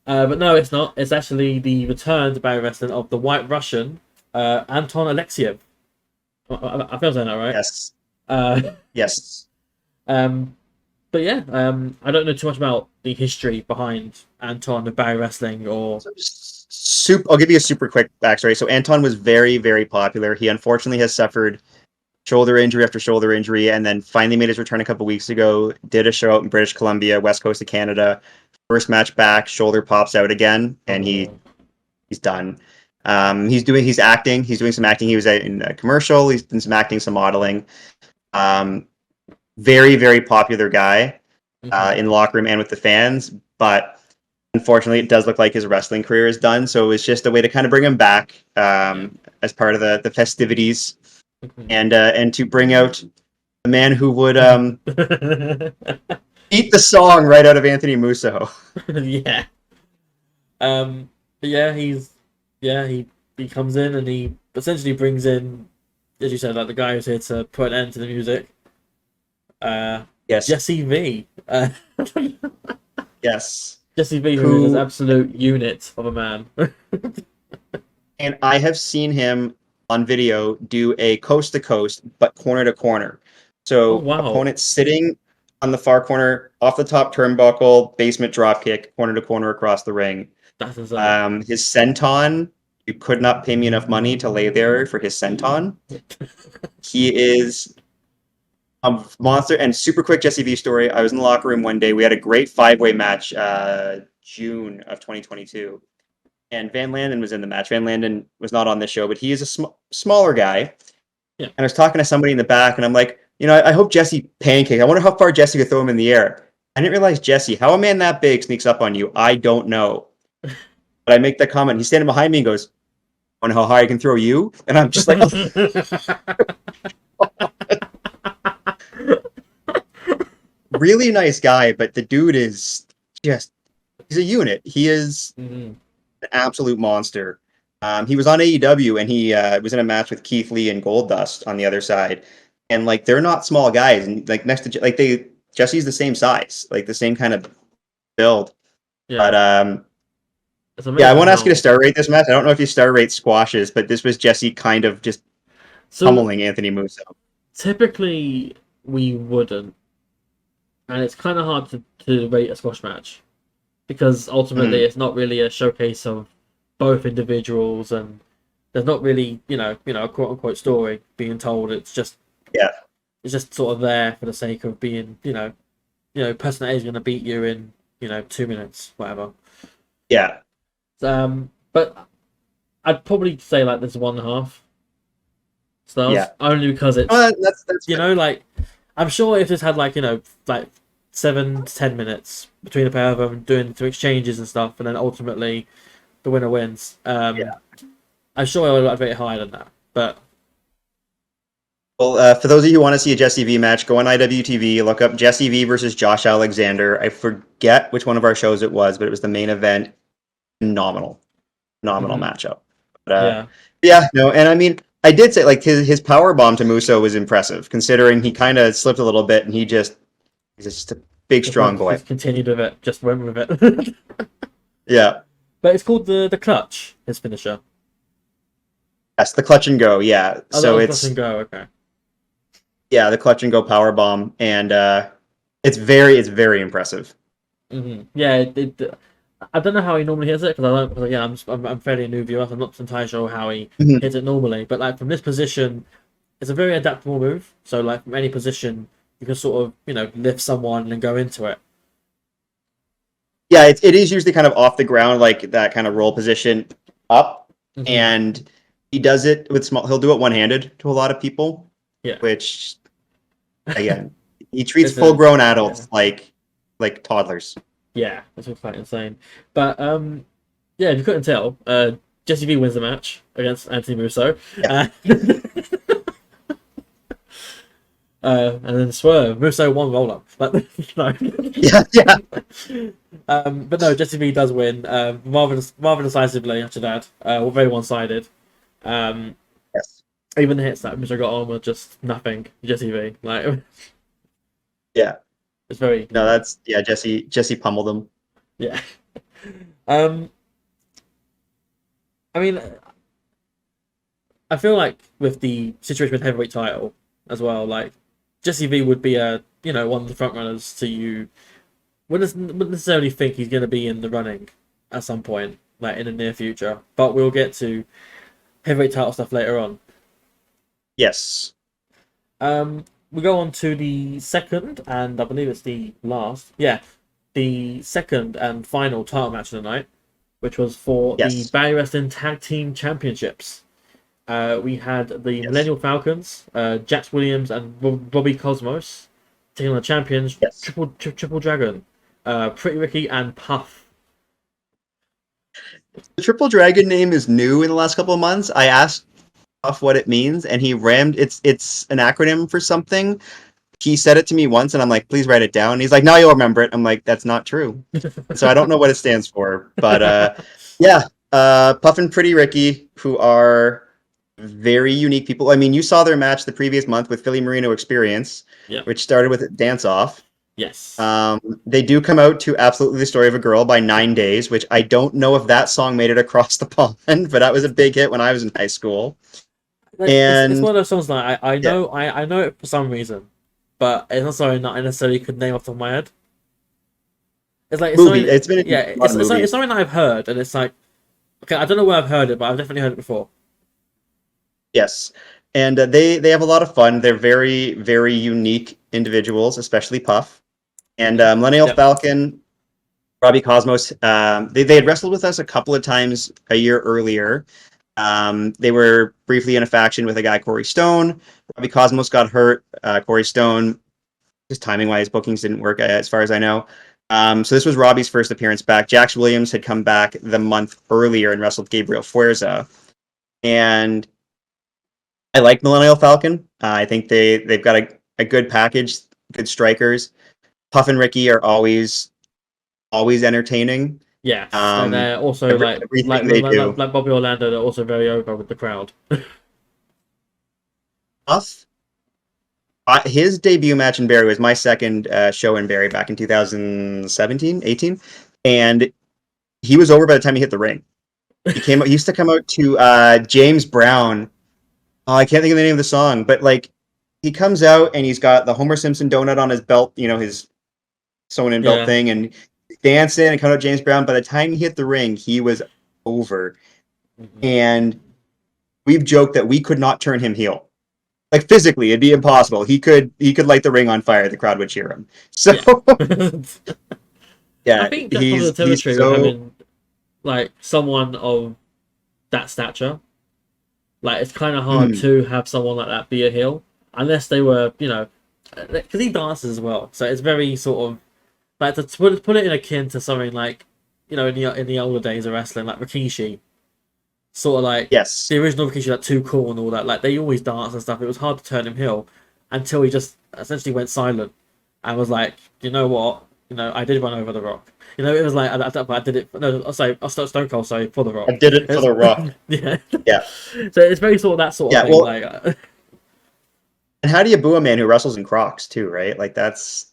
But no, it's not. It's actually the return to Barrie Wrestling of the White Russian, Anton Alexiev. I feel saying that right.
Yes. Yes.
But yeah, I don't know too much about the history behind Anton of Barrie Wrestling or.
I'll give you a super quick backstory. So Anton was very, very popular. He unfortunately has suffered shoulder injury after shoulder injury, and then finally made his return a couple weeks ago. Did a show out in British Columbia, west coast of Canada. First match back, shoulder pops out again, and he's done. He's acting. He's doing some acting. He was in a commercial. He's done some acting, some modeling. Very, very popular guy in the locker room and with the fans, but unfortunately, it does look like his wrestling career is done. So it was just a way to kind of bring him back as part of the festivities, and to bring out the man who would eat the song right out of Anthony Musso.
Yeah. But yeah, he comes in and he essentially brings in, as you said, like the guy who's here to put an end to the music.
Yes.
Jesse V.
Yes.
Jesse V, who is an absolute unit of a man.
And I have seen him on video do a coast to coast, but corner to corner. So opponent sitting on the far corner, off the top turnbuckle, basement drop kick, corner to corner across the ring.
That's insane.
His senton, you could not pay me enough money to lay there for his senton. He is a monster. And super quick Jesse V story. I was in the locker room one day. We had a great 5-way match, June of 2022. And Van Landen was in the match. Van Landen was not on this show, but he is a smaller guy.
Yeah.
And I was talking to somebody in the back, and I'm like, I hope Jesse pancake. I wonder how far Jesse could throw him in the air. I didn't realize Jesse, how a man that big sneaks up on you, I don't know. But I make that comment. He's standing behind me and goes, I wonder how high I can throw you? And I'm just like, really nice guy, but the dude is just, he's a unit. He is an absolute monster. He was on AEW, and he was in a match with Keith Lee and Goldust on the other side. And like, they're not small guys. And like next to, like, Jesse's the same size, like the same kind of build. Yeah. But I won't ask you to star rate this match. I don't know if you star rate squashes, but this was Jesse kind of just pummeling Anthony Musso.
Typically, we wouldn't. And it's kind of hard to rate a squash match, because ultimately it's not really a showcase of both individuals, and there's not really, a quote unquote story being told. It's just sort of there for the sake of being, person A is going to beat you in, 2 minutes, whatever.
Yeah.
But I'd probably say like there's 1.5 stars, only because it's
that's
like, I'm sure if this had like 7 to 10 minutes between the pair of them doing some exchanges and stuff, and then ultimately the winner wins. I'm sure I'd rate it higher than that. But
well, for those of you who want to see a Jesse V match, go on IWTV, look up Jesse V versus Josh Alexander. I forget which one of our shows it was, but it was the main event. Phenomenal matchup. But, and I mean, I did say like his power bomb to Musso was impressive, considering he kind of slipped a little bit, and he's just a big, strong boy.
Just continued with it, just went with it.
Yeah.
But it's called the clutch, his finisher.
Yes, the clutch and go. Yeah.
Oh, so it's clutch and go. Okay.
Yeah, the clutch and go power bomb, and it's very impressive.
Mm-hmm. Yeah. I don't know how he normally hits it, because I'm fairly a new viewer. So I'm not entirely sure how he hits it normally. But like from this position, it's a very adaptable move. So like from any position, you can sort of lift someone and go into it.
Yeah, it is usually kind of off the ground, like that kind of roll position up, and he does it with small. He'll do it one-handed to a lot of people. Yeah, which again, he treats full-grown adults like toddlers.
Yeah, that's quite insane. But if you couldn't tell, Jesse V wins the match against Anthony Musso. Yeah. And then Swerve, Musso won roll up. But no.
Yeah.
But no, Jesse V does win. Rather decisively, I should add. Very one-sided.
Yes.
Even the hits that Musso got on were just nothing. Jesse V.
Yeah.
It's very...
No, that's... Yeah, Jesse pummeled him.
Yeah. I mean, I feel like with the situation with heavyweight title as well, like, Jesse V would be one of the front runners to you. Wouldn't necessarily think he's going to be in the running at some point. like in the near future. But we'll get to heavyweight title stuff later on.
Yes.
We go on to the second, and I believe it's the last. Yeah, the second and final title match of the night, which was for the
Yes.
Barrie Wrestling Tag Team Championships. We had the
Yes.
Millennial Falcons, Jax Williams and Robbie Cosmos, taking on the champions,
Yes.
Triple Dragon, Pretty Ricky and Puff.
The Triple Dragon name is new in the last couple of months. I asked Puff what it means, and he rammed it's an acronym for something. He said it to me once, and I'm like, please write it down. He's like, now you'll remember it. I'm like, that's not true. So I don't know what it stands for, but yeah, Puff and Pretty Ricky, who are very unique people. I mean, you saw their match the previous month with Philly Marino Experience,
Yep.
which started with a dance off.
Yes.
They do come out to Absolutely the Story of a Girl by 9 Days, which I don't know if that song made it across the pond, but that was a big hit when I was in high school.
Like, it's one of those songs that I
Yeah.
know I know it for some reason, but it's not something that I necessarily could name off the top of my head. It's like
It's been in
yeah,
a lot of movies.
it's something that I've heard, and it's like, okay, I don't know where I've heard it, but I've definitely heard it before.
Yes, and they have a lot of fun. They're very very unique individuals, especially Puff and Millennial
Yep.
Falcon, Robbie Cosmos. They had wrestled with us a couple of times a year earlier. They were briefly in a faction with a guy, Corey Stone. Robbie Cosmos got hurt. Corey Stone, just timing wise, bookings didn't work as far as I know. So this was Robbie's first appearance back. Jax Williams had come back the month earlier and wrestled Gabriel Fuerza. And I like Millennial Falcon. I think they've got a good package, good strikers. Puff and Ricky are always entertaining.
Yes, and they're also
Everything they do.
like Bobby Orlando. They're also very over with the crowd.
Puff, his debut match in Barrie was my second show in Barrie back in 2017, 18, and he was over by the time he hit the ring. He used to come out to James Brown. Oh, I can't think of the name of the song, but like he comes out and he's got the Homer Simpson donut on his belt, his sewn-in belt thing, and dancing and coming out James Brown. By the time he hit the ring, he was over, and we've joked that we could not turn him heel. Like physically, it'd be impossible. He could light the ring on fire. The crowd would cheer him. So yeah,
I think that comes with the territory
so...
with having like someone of that stature. Like it's kind of hard to have someone like that be a heel unless they were, because he dances as well. So it's very sort of like to put it in akin to something like, in the older days of wrestling, like Rikishi. Sort of like
Yes.
the original Rikishi, like Too Cool and all that. Like they always dance and stuff. It was hard to turn him heel until he just essentially went silent and was like, you know what? I did run over the Rock. It was like I did it. No, sorry, Stone Cold. Sorry, for the Rock.
I did it for the Rock.
Yeah.
Yeah.
So it's very sort of that sort of thing.
Well, and how do you boo a man who wrestles in Crocs too? Right? Like that's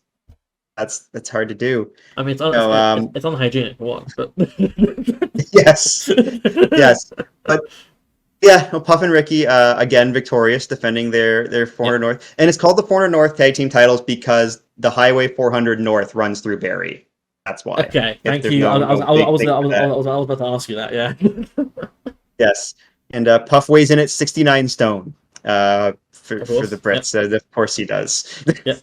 hard to do.
I mean, it's unhygienic for one, but
yes, but yeah, Puff and Ricky again victorious, defending their 400 North, and it's called the 400 North Tag Team titles because the Highway 400 North runs through Barrie. That's why.
Okay, thank you. I was about to ask you that. Yeah.
Yes, and Puff weighs in at 69 stone. For the Brits, of course he does.
Yep.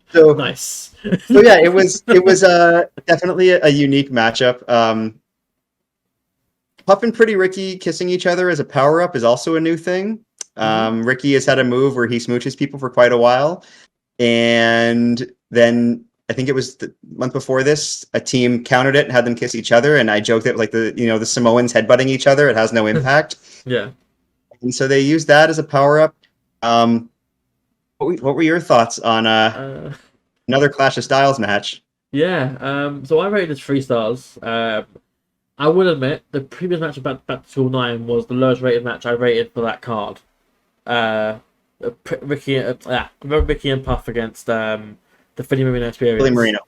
So
nice.
So yeah, it was definitely a unique matchup. Puff and Pretty Ricky kissing each other as a power up is also a new thing. Ricky has had a move where he smooches people for quite a while, and then I think it was the month before this, a team countered it and had them kiss each other, and I joked that like the Samoans headbutting each other, it has no impact.
Yeah.
And so they used that as a power up. What were your thoughts on another Clash of Styles match?
Yeah. So I rated it 3 stars. I will admit the previous match of Battle School 9 was the lowest rated match I rated for that card. Ricky and Puff against the Philly Marino Experience.
Philly Marino.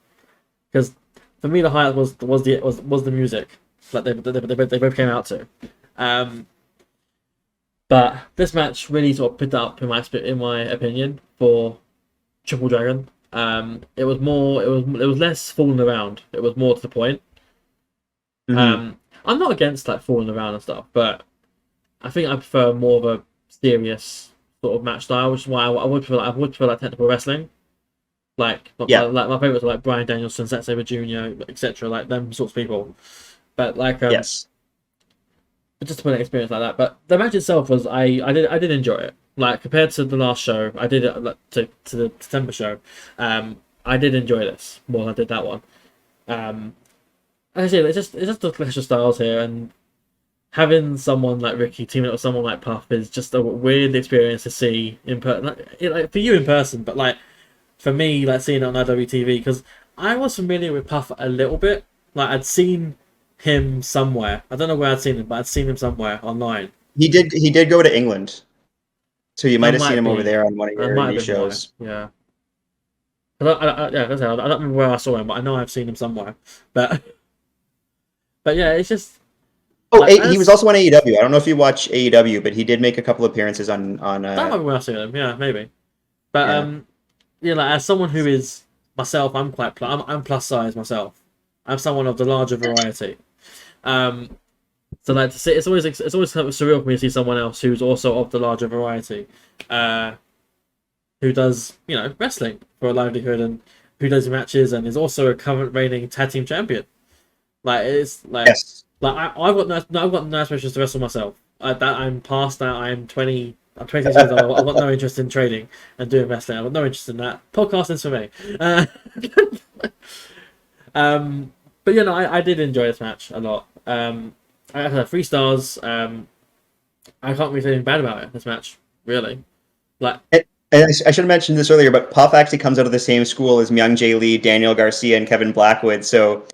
Because for me the highlight was the music that they both came out to. But this match really sort of picked up in my opinion for Triple Dragon. It was less fooling around. It was more to the point. I'm not against like falling around and stuff, but I think I prefer more of a serious sort of match style, which is why I would prefer like technical wrestling.
Yeah.
Like my favorites are like Brian Danielson, Zack Sabre Jr., etc. Like them sorts of people. But like
Yes.
just to put an experience like that. But the match itself was I did enjoy it. Like compared to the last show, I did it like, to the December show. I did enjoy this more than I did that one. As I say, it's just the clash of styles here, and having someone like Ricky teaming up with someone like Puff is just a weird experience to see in person. Like for you in person, but like for me, like seeing it on IWTV, because I was familiar with Puff a little bit. Like I'd seen him somewhere. I don't know where I'd seen him, but I'd seen him somewhere online.
He did go to England. So you
That
might have seen
might
him over
be.
there on one of
That
your
might
indie
have been why.
shows.
Yeah. Yeah, that's it. I don't remember where I saw him, but I know I've seen him somewhere. But but yeah, it's just
Oh,
like
he was
as
also on AEW. I don't know if you watch AEW, but he did make a couple appearances on
that might be where I've seen him. Yeah, maybe. But
yeah.
yeah, like as someone who is myself, I'm plus size myself. I'm someone of the larger variety. Um, so like to see, it's always kind of surreal for me to see someone else who's also of the larger variety, uh, who does wrestling for a livelihood and who does matches and is also a current reigning tag team champion. Like it's
Yes.
like I've got no aspirations to wrestle myself. I'm past that. I'm 26 years old. I've got no interest in trading and doing wrestling. I've got no interest in that. Podcasting's for me. But I did enjoy this match a lot. I had 3 stars. I can't really say anything bad about it. This match, really. Like,
And I should have mentioned this earlier, but Puff actually comes out of the same school as Myung Jae Lee, Daniel Garcia, and Kevin Blackwood. So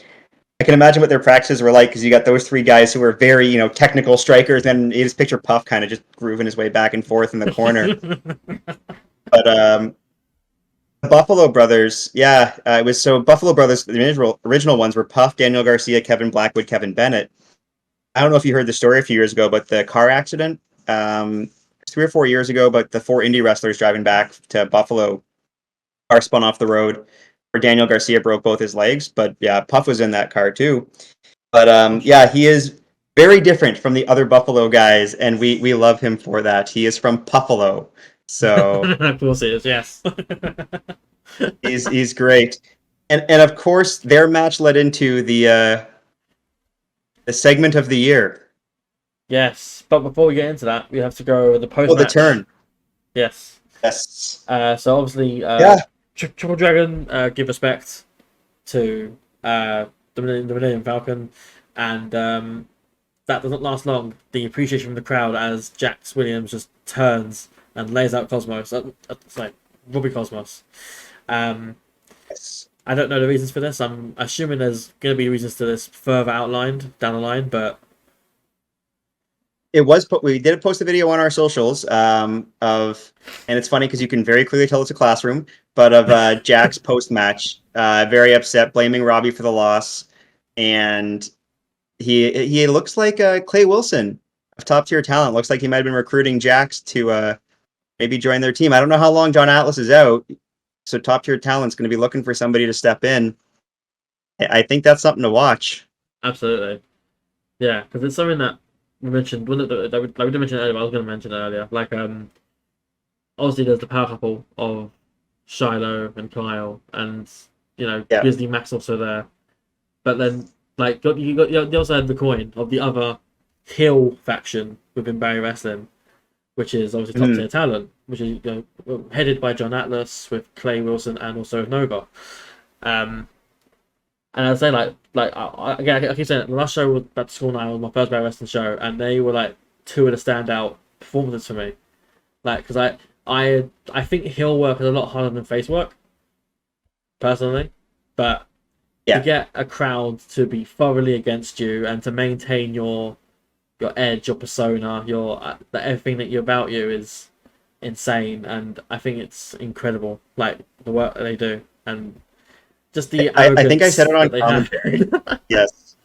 I can imagine what their practices were like because you got those 3 guys who were very, technical strikers. And you just picture Puff kind of just grooving his way back and forth in the corner. But the Buffalo Brothers, yeah, it was so Buffalo Brothers. The original ones were Puff, Daniel Garcia, Kevin Blackwood, Kevin Bennett. I don't know if you heard the story a few years ago, but the car accident, 3 or 4 years ago, but the 4 indie wrestlers driving back to Buffalo, car spun off the road where Daniel Garcia broke both his legs. But yeah, Puff was in that car too. But yeah, he is very different from the other Buffalo guys, and we love him for that. He is from Buffalo, so
of course it is. Yes.
he's great. And of course, their match led into the segment of the year.
Yes, but before we get into that, we have to go over the post
Oh, the
match.
turn.
Yes.
Yes.
So obviously,
Yeah.
Triple Dragon give respect to the Millennium Falcon, and that doesn't last long. The appreciation from the crowd as Jax Williams just turns and lays out Cosmos. It's like Robbie Cosmos.
Yes.
I don't know the reasons for this. I'm assuming there's going to be reasons to this further outlined down the line, but
It was we did post a video on our socials and it's funny because you can very clearly tell it's a classroom, but of Jack's post match, very upset, blaming Robbie for the loss, and he looks like Clay Wilson of Top Tier Talent. Looks like he might have been recruiting Jax to maybe join their team. I don't know how long John Atlas is out, so Top Tier Talent's going to be looking for somebody to step in. I think that's something to watch.
absolutely, yeah, because it's something that we mentioned. That we didn't mention earlier, but I was going to mention earlier. Like, obviously, there's the power couple of Shilo and Kyle, and
Yeah.
Grizzly Max also there. But then, like, you got the other side of the coin of the other heel faction within Barrie Wrestling, which is obviously Top Tier Talent, which is headed by John Atlas with Clay Wilson and also Nova. And I'd say again, I keep saying it, the last show was Back to School Night was my first Barrie Wrestling show, and they were like 2 of the standout performances for me. Like, because I think heel work is a lot harder than face work, personally, but
Yeah.
to get a crowd to be thoroughly against you and to maintain your edge, your persona, everything that you're about you is insane, and I think it's incredible. Like the work that they do, and just the
I think I said it on
that they
commentary.
have.
Yes.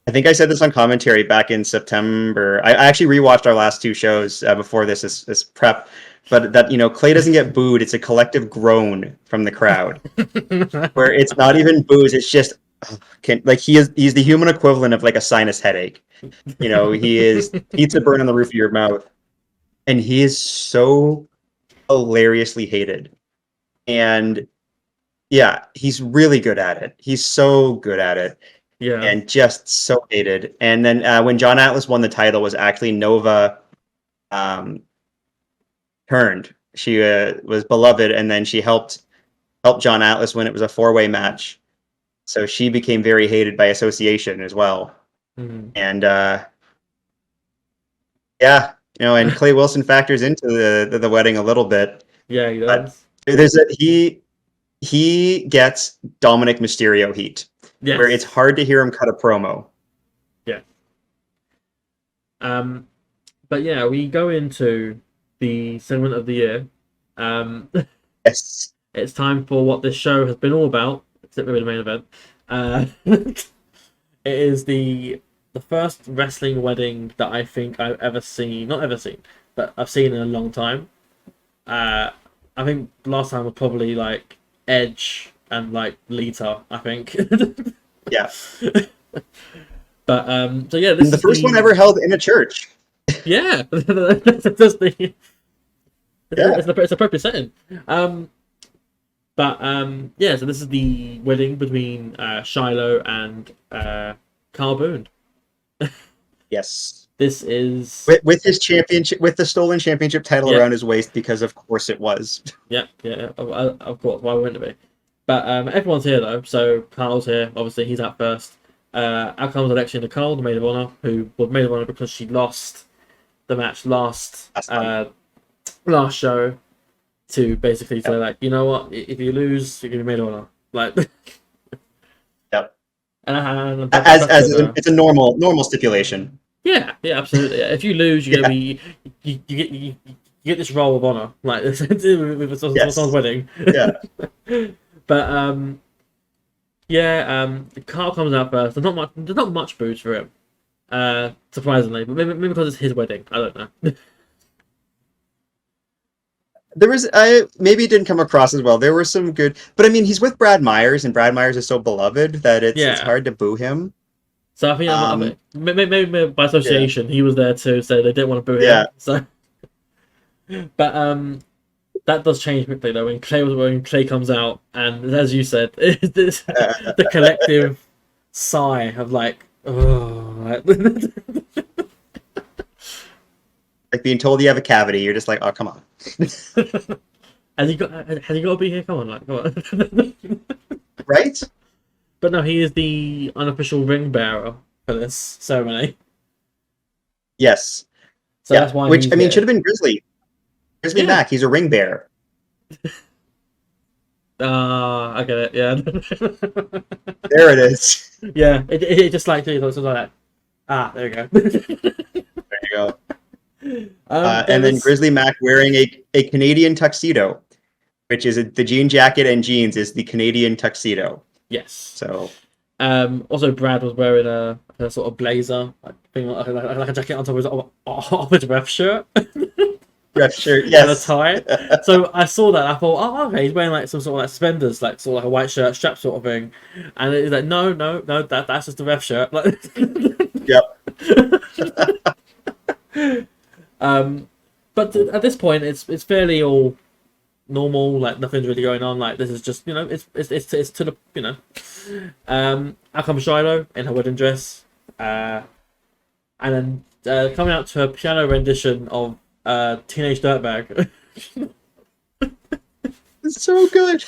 I think I said this on commentary back in September. I actually rewatched our last 2 shows before this prep, but that Clay doesn't get booed. It's a collective groan from the crowd, where it's not even boos. It's just he's the human equivalent of like a sinus headache. He is pizza burn on the roof of your mouth, and he is so hilariously hated. And yeah, he's really good at it. He's so good at it,
Yeah.
and just so hated. And then when John Atlas won the title, was actually Nova turned. She was beloved, and then she helped John Atlas when it was a 4-way match. So she became very hated by association as well.
Mm.
And yeah, and Clay Wilson factors into the wedding a little bit.
Yeah, he
But
does.
he gets Dominic Mysterio heat, where it's
Yes.
hard to hear him cut a promo.
Yeah. But yeah, we go into the segment of the year.
Yes.
It's time for what this show has been all about, except maybe the main event. It is the first wrestling wedding that I think I've ever seen. Not ever seen, but I've seen in a long time. I think last time was probably like Edge and like Lita, I think.
Yeah.
But so yeah, this
And the
is
first one ever held in a church.
Yeah, that's the
Yeah.
it's a appropriate setting. But yeah, so this is the wedding between Shilo and Kyle Boone.
Yes.
This is
With his championship, with the stolen championship title
Yep.
around his waist, because of course it was.
yeah, of course, why wouldn't it be? But everyone's here though, so Kyle's here. Obviously, he's out first. Out comes Alexia Nicole, the maid of honor, who was maid of honor because she lost the match last show, to basically say like, you know what, if you lose, you're gonna be maid of honor. Like,
Yep.
and
It's a normal stipulation.
yeah, absolutely. Yeah. If you lose, you're gonna be you get this roll of honor, like with someone's wedding.
Yeah.
But yeah, Carl comes out first. There's not much booze for him, surprisingly, but maybe because it's his wedding. I don't know.
There was maybe it didn't come across as well. There were some good, but I mean, he's with Brad Myers, and Brad Myers is so beloved that it's hard to boo him.
So I think maybe by association he was there too, so they didn't want to boo him. So, but that does change quickly though when Clay comes out, and as you said, it's the collective sigh of like, oh.
Like being told you have a cavity, you're just like, oh, come on.
Has he got to be here? Come on, like, come on.
Right?
But no, he is the unofficial ring bearer for this ceremony.
Yes.
So that's why.
Which, I mean, should have been Grizzly. Grizzly Mac, he's a ring bearer.
I get it, yeah.
There it is.
Yeah, it just like something like that. There we go.
There you go. And then Grizzly Mac wearing a Canadian tuxedo, which is the jean jacket and jeans is the Canadian tuxedo.
Yes.
So.
Also, Brad was wearing a sort of blazer, like a jacket on top of his ref shirt.
Ref shirt, yes.
And a tie. So I saw that. I thought, oh, okay, he's wearing like some sort of like suspenders, like sort of like a white shirt strap sort of thing. And it's like, no, that's just the ref shirt. Like,
yep.
But at this point, it's fairly all normal. Like nothing's really going on. Like this is just it's to the out comes Shilo in her wedding dress, and then coming out to a piano rendition of Teenage Dirtbag.
It's so good.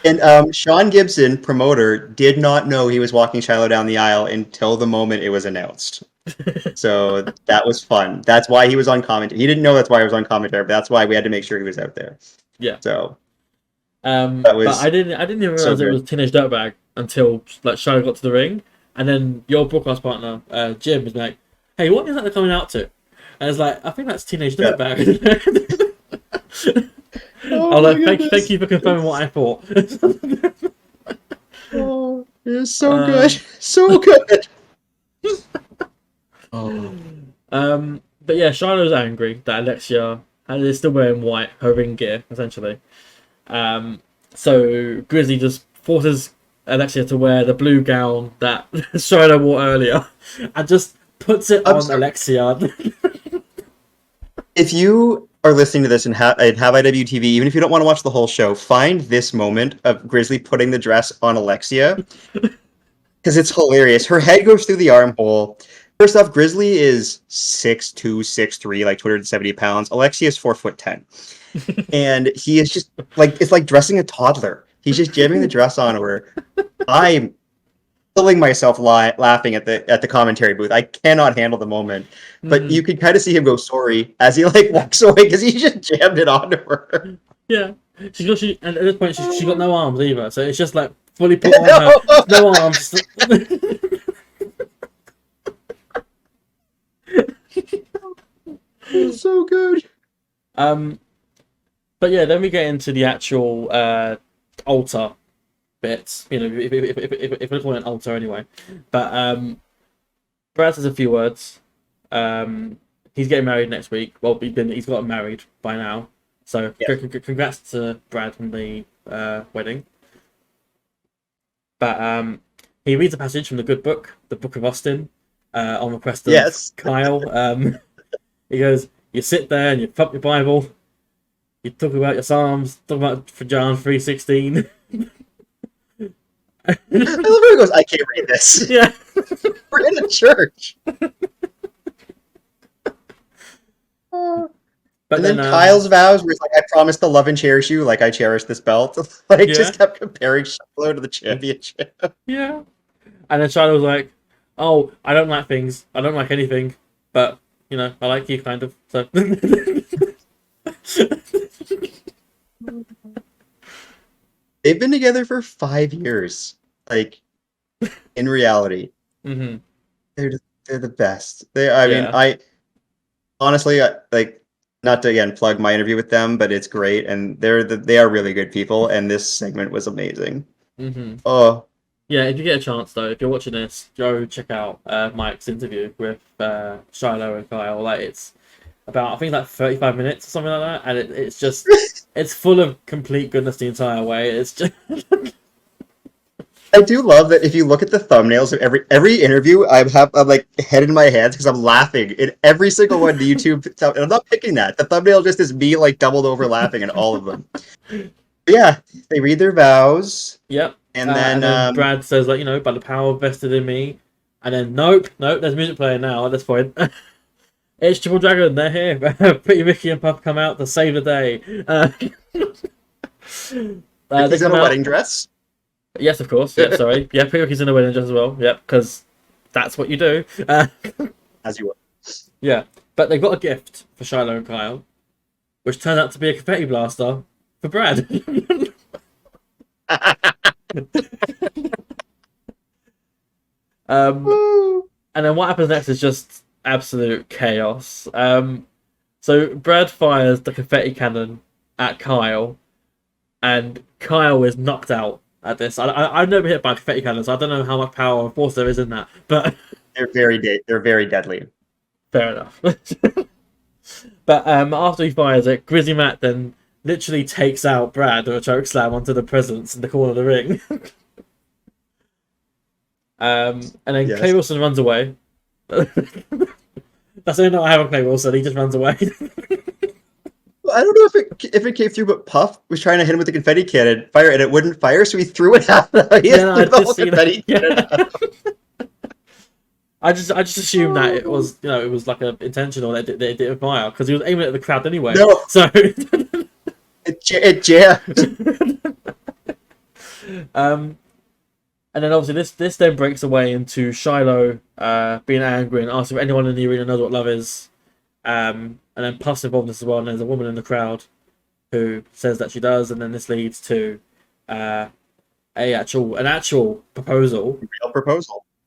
And Sean Gibson, promoter, did not know he was walking Shiloh down the aisle until the moment it was announced. So that was fun. That's why he was on commentary. He didn't know that's why he was on commentary, but that's why we had to make sure he was out there.
Yeah.
So
but I didn't even realize it was Teenage Dirtbag until like Shiloh got to the ring, and then your broadcast partner Jim was like, "Hey, what is that they're coming out to?" And it's like, "I think that's Teenage Dirtbag."
Oh,
I was like, thank you for confirming what I thought.
Oh, it was so good. So good.
But yeah, Shiloh's angry that Alexia is still wearing white, her ring gear, essentially. So Grizzly just forces Alexia to wear the blue gown that Shilo wore earlier, and just puts it on Alexia.
If you are listening to this and have IWTV, even if you don't want to watch the whole show, find this moment of Grizzly putting the dress on Alexia, because it's hilarious. Her head goes through the armhole. First off, Grizzly is 6'2", 6'3", like 270 pounds. Alexia is 4'10", and he is just like, it's like dressing a toddler. He's just jamming the dress on her. I'm killing myself laughing at the commentary booth. I cannot handle the moment, but you could kind of see him go sorry as he like walks away because he just jammed it onto her.
Yeah, and at this point she got no arms either, so it's just like fully put on her, no arms.
It's so good.
But yeah, then we get into the actual altar bits. You know, if we're calling it altar anyway. But Brad says a few words. He's getting married next week. Well, he's gotten married by now. So yeah. Congrats to Brad on the wedding. But he reads a passage from the good book, the Book of Austin, on request of Kyle. He goes, you sit there and you pump your Bible, you talk about your Psalms, talk about for John 3:16.
I love how he goes, I can't read this.
Yeah.
We're in a church.
But
and then Kyle's vows, where he's like, I promise to love and cherish you like I cherish this belt. Like, just kept comparing Shilo to the championship.
Yeah. And then Shilo was like, oh, I don't like things. I don't like anything. But, you know, I like you, kind of. So.
They've been together for 5 years. Like, in reality.
Mm-hmm.
They're the best. I mean, I honestly, like, not to again plug my interview with them, but it's great, and they are really good people, and this segment was amazing.
Mm-hmm.
Oh,
yeah. If you get a chance, though, if you're watching this, go check out Mike's interview with Shilo and Kyle. Like, it's about, I think, like 35 minutes or something like that, and it's just it's full of complete goodness the entire way. It's just.
I do love that if you look at the thumbnails of every interview, I'm like head in my hands because I'm laughing in every single one. The YouTube, and I'm not picking that. The thumbnail just is me like doubled over laughing in all of them. But yeah, they read their vows.
Yep.
And then
Brad says, like, you know, by the power vested in me. And then nope, there's music playing now at this point. It's Triple Dragon, they're here. Pretty Mickey and Puff come out to save the day.
He's in a wedding dress.
Yes, of course. Yeah, sorry. Yeah, Pretty Ricky's in a wedding dress as well. Yep, because that's what you do.
As you would.
Yeah, but they've got a gift for Shilo and Kyle, which turned out to be a confetti blaster for Brad. And then what happens next is just absolute chaos. So Brad fires the confetti cannon at Kyle, and Kyle is knocked out at this. I've never hit by a confetti cannon, so I don't know how much power and force there is in that. But
they're very deadly.
Fair enough. But after he fires it, Grizzly Matt then literally takes out Brad with a choke slam onto the presence in the corner of the ring. And then Clay Wilson runs away. That's the only note I have on Clay Wilson. He just runs away.
I don't know if it came through, but Puff was trying to hit him with the confetti cannon, fire, and it wouldn't fire, so he threw it out.
I just assumed that it was, you know, it was like a intentional that it didn't fire because he was aiming at the crowd anyway.
No.
So
it jammed.
And then obviously this then breaks away into Shilo being angry and asking if anyone in the arena knows what love is. And then Puff's involved in this as well, and there's a woman in the crowd who says that she does, and then this leads to an actual proposal.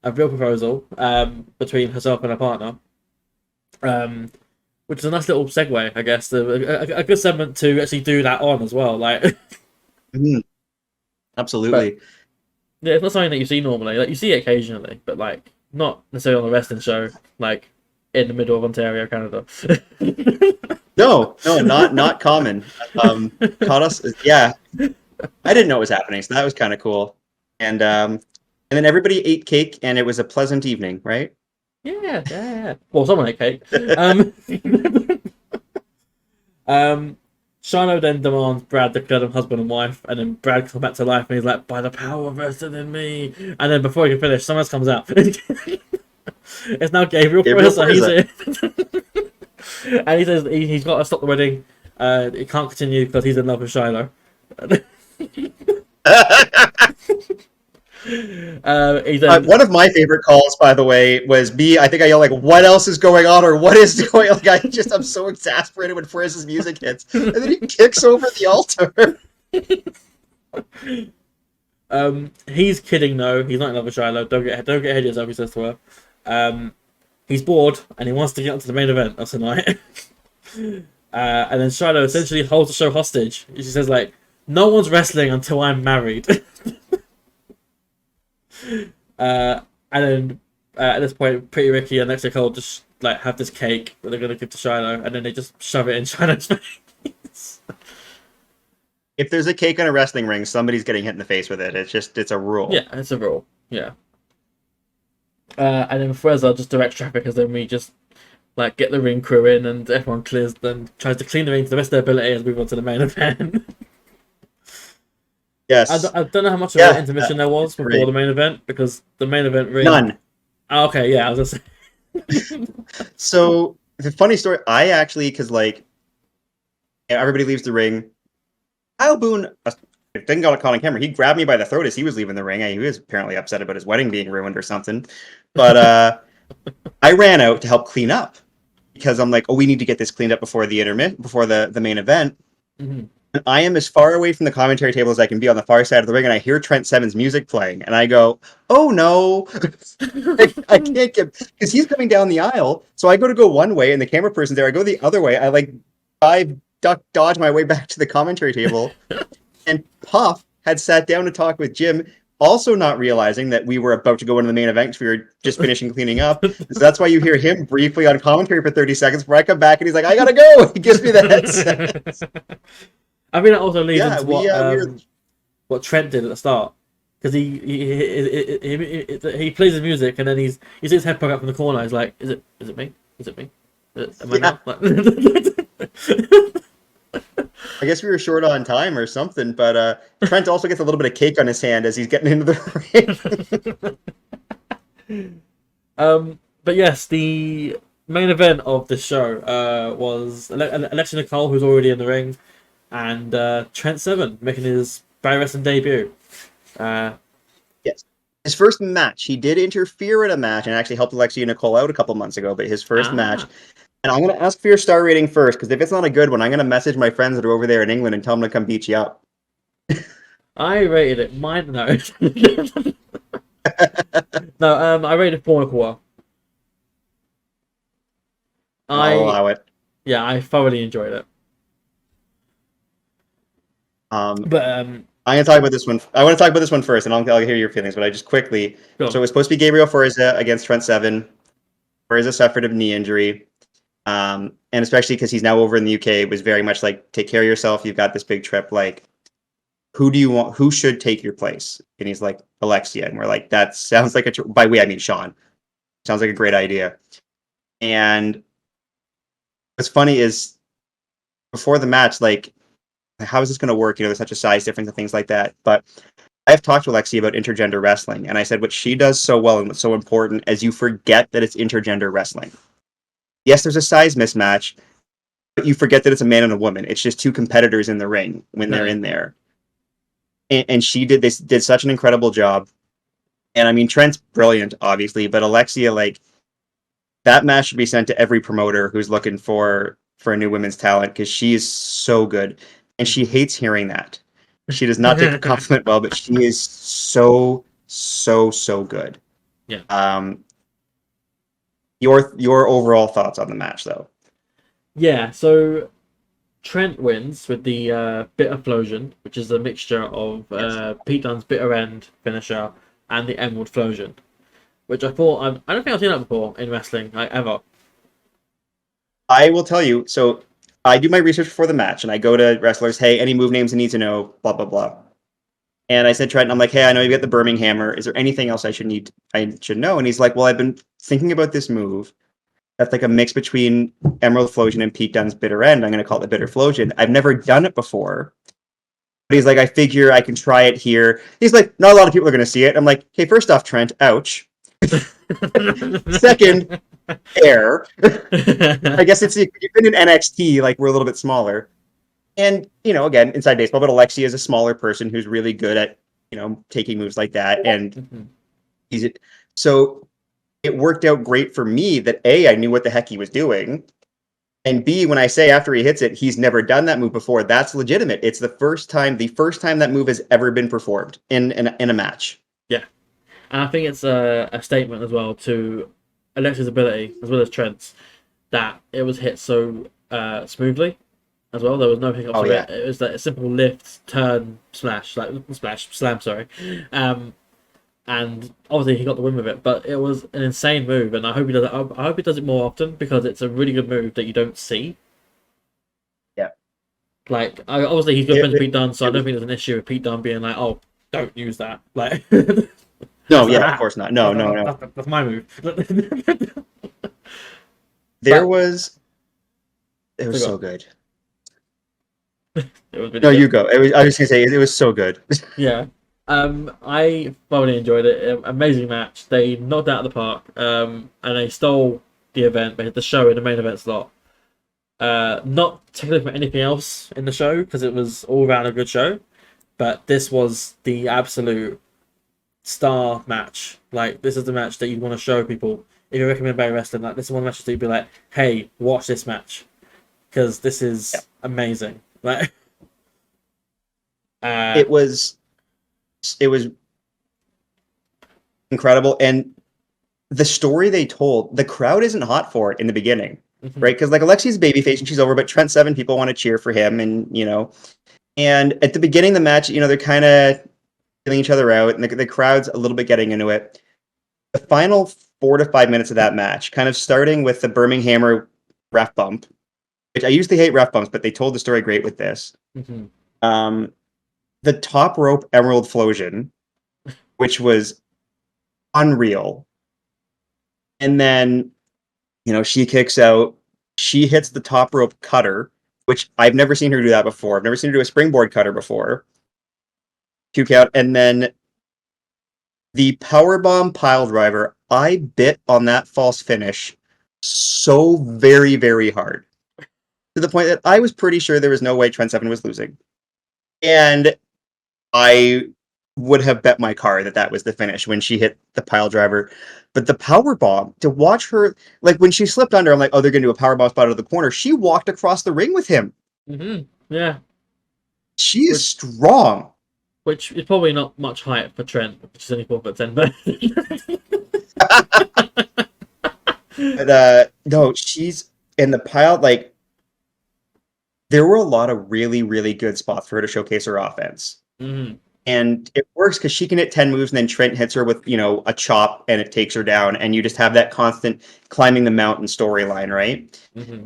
A real proposal between herself and her partner. Which is a nice little segue, I guess. A good segment to actually do that on as well. Like,
absolutely.
But, yeah, it's not something that you see normally. Like, you see it occasionally, but like not necessarily on a wrestling show, like in the middle of Ontario, Canada.
No, not common. Caught us. Yeah, I didn't know it was happening, so that was kind of cool. and then everybody ate cake, and it was a pleasant evening, right?
Yeah. Well, someone ate cake. Um, Shilo then demands Brad declare them husband and wife, and then Brad comes back to life, and he's like, "By the power vested in me." And then before he can finish, someone else comes out. It's now Gabriel Fraser. He's
Fraser.
and he says he's got to stop the wedding. It can't continue because he's in love with Shilo. He then,
One of my favorite calls, by the way, was me. I think I yelled like, "What else is going on?" or "What is going?" Like I'm so exasperated when Fraser's music hits, and then he kicks over the altar.
He's kidding though. He's not in love with Shilo. Don't get ahead of yourself. He says to her. He's bored and he wants to get onto the main event of tonight. And then Shilo essentially holds the show hostage. She says like, "No one's wrestling until I'm married." And then at this point, Pretty Ricky and Next Cole just like have this cake that they're gonna give to Shilo, and then they just shove it in Shilo's face.
If there's a cake on a wrestling ring, somebody's getting hit in the face with it. It's a rule.
Yeah, it's a rule. Yeah. And then Fraser just directs traffic as then we just like get the ring crew in and everyone clears, then tries to clean the ring to the best of their ability as we move on to the main event.
Yes.
I don't know how much of an intermission there was before the main event because the main event ring.
None.
Oh, okay, yeah, I was just saying.
So the funny story, I actually, because like everybody leaves the ring. Kyle Boone didn't got caught on camera. He grabbed me by the throat as he was leaving the ring. He was apparently upset about his wedding being ruined or something. But I ran out to help clean up because I'm like, oh, we need to get this cleaned up before the main event.
Mm-hmm.
And I am as far away from the commentary table as I can be on the far side of the ring, and I hear Trent Seven's music playing, and I go, "Oh no!" I can't get because he's coming down the aisle. So I go one way, and the camera person's there. I go the other way. I like dive, duck, dodge my way back to the commentary table, and Puff had sat down to talk with Jim, also not realizing that we were about to go into the main event because we were just finishing cleaning up. So that's why you hear him briefly on commentary for 30 seconds before I come back, and he's like, "I gotta go." He gives me the headset.
I mean, that also leads into what Trent did at the start, because he plays his music and then he sees his head poke up from the corner. He's like, "Is it me? Is it me? Am I now?"
I guess we were short on time or something, but Trent also gets a little bit of cake on his hand as he's getting into the ring.
But yes, the main event of the show was Alexa Nicole, who's already in the ring, and Trent Seven making his Barrie Wrestling debut.
Yes. His first match. He did interfere in a match and actually helped Alexia Nicole out a couple months ago, but his first match. And I'm going to ask for your star rating first, because if it's not a good one, I'm going to message my friends that are over there in England and tell them to come beat you up.
I rated it. No. No, I rated 4.25.
I'll allow it.
Yeah, I thoroughly enjoyed it. But
I'm gonna talk about this one. I want to talk about this one first, and I'll hear your feelings. But I just quickly. So it was supposed to be Gabriel Forza against Trent Seven. Forza suffered a knee injury, and especially because he's now over in the UK, it was very much like, take care of yourself. You've got this big trip. Like, who do you want? Who should take your place? And he's like, Alexia, and we're like, that sounds like by we I mean Sean. Sounds like a great idea. And what's funny is before the match, like, how is this going to work? You know, there's such a size difference and things like that. But I've talked to Alexia about intergender wrestling, and I said what she does so well and what's so important is you forget that it's intergender wrestling. Yes, there's a size mismatch, but you forget that it's a man and a woman. It's just two competitors in the ring when they're in there. And she did such an incredible job. And I mean, Trent's brilliant, obviously, but Alexia, like, that match should be sent to every promoter who's looking for a new women's talent, because she is so good. And she hates hearing that. She does not take the compliment well, but she is so good.
Yeah.
Your overall thoughts on the match, though?
Yeah, so Trent wins with the Bitter Flosion, which is a mixture of Pete Dunne's Bitter End finisher and the Emerald Flosion, which I don't think I've seen that before in wrestling, like, ever.
I will tell you, so I do my research before the match, and I go to wrestlers, hey, any move names you need to know, blah, blah, blah. And I said, Trent, I'm like, hey, I know you got the Birminghammer. Is there anything else I should know? And he's like, well, I've been thinking about this move. That's like a mix between Emerald Flosion and Pete Dunne's Bitter End. I'm going to call it the Bitter Flosion. I've never done it before. But he's like, I figure I can try it here. He's like, not a lot of people are going to see it. I'm like, okay, first off, Trent, ouch. Second, air. I guess you've been in NXT, like we're a little bit smaller. And, again, inside baseball, but Alexia is a smaller person who's really good at, taking moves like that. And so it worked out great for me that A, I knew what the heck he was doing. And B, when I say after he hits it, he's never done that move before, that's legitimate. It's the first time that move has ever been performed in a match.
Yeah. And I think it's a statement as well to Alexia's ability, as well as Trent's, that it was hit so smoothly as well. There was no hiccups with it. It was like a simple lift, turn, slam, sorry. And obviously he got the win with it, but it was an insane move, and I hope he does it. I hope he does it more often because it's a really good move that you don't see.
Yeah.
Like, obviously he's good friends with Pete Dunne, so I don't think there's an issue with Pete Dunne being like, "Oh, don't use that." Like,
no, yeah, of course not. No.
That's my move.
It was so good.
It was really
no,
good.
You go. I was just gonna say it was so good.
Yeah. I thoroughly enjoyed it. Amazing match. They knocked out of the park. And they stole the event, the show in the main event slot. Not technically from anything else in the show because it was all around a good show, but this was the absolute star match. Like, this is the match that you want to show people if you recommend Barrie Wrestling. Like, this is one of the matches that you'd be like, hey, watch this match because this is amazing. Like,
it was incredible, and the story they told, the crowd isn't hot for it in the beginning, right? Because like Alexia's babyface and she's over, but Trent Seven people want to cheer for him, and and at the beginning of the match, they're kind of feeling each other out, and the crowd's a little bit getting into it. The final 4 to 5 minutes of that match, kind of starting with the Birminghammer ref bump, which I usually hate ref bumps, but they told the story great with this. The top rope Emerald Flosion, which was unreal. And then, she kicks out. She hits the top rope cutter, which I've never seen her do that before. I've never seen her do a springboard cutter before. Puke out. And then the powerbomb pile driver. I bit on that false finish so very, very hard. To the point that I was pretty sure there was no way Trent Seven was losing. And I would have bet my car that was the finish when she hit the pile driver. But the power bomb, to watch her, like when she slipped under, I'm like, oh, they're going to do a power bomb spot out of the corner. She walked across the ring with him.
Yeah.
She is strong.
Which is probably not much height for Trent, which is only 4'10", but...
But no, she's in the pile, like, there were a lot of really, really good spots for her to showcase her offense. And it works because she can hit 10 moves and then Trent hits her with, a chop and it takes her down. And you just have that constant climbing the mountain storyline, right?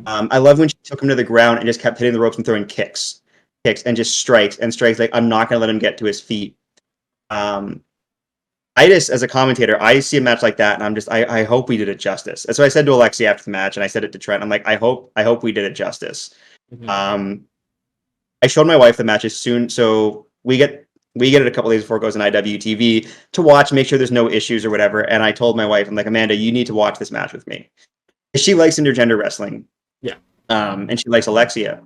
I love when she took him to the ground and just kept hitting the ropes and throwing kicks and just strikes. Like, I'm not going to let him get to his feet. I just, as a commentator, I see a match like that and I'm just, I hope we did it justice. And so I said to Alexia after the match, and I said it to Trent, I'm like, I hope we did it justice. I showed my wife the matches soon, so we get it a couple days before it goes on IWTV to watch, make sure there's no issues or whatever. And I told my wife, I'm like, Amanda, you need to watch this match with me. She likes intergender wrestling.
Yeah.
And she likes Alexia.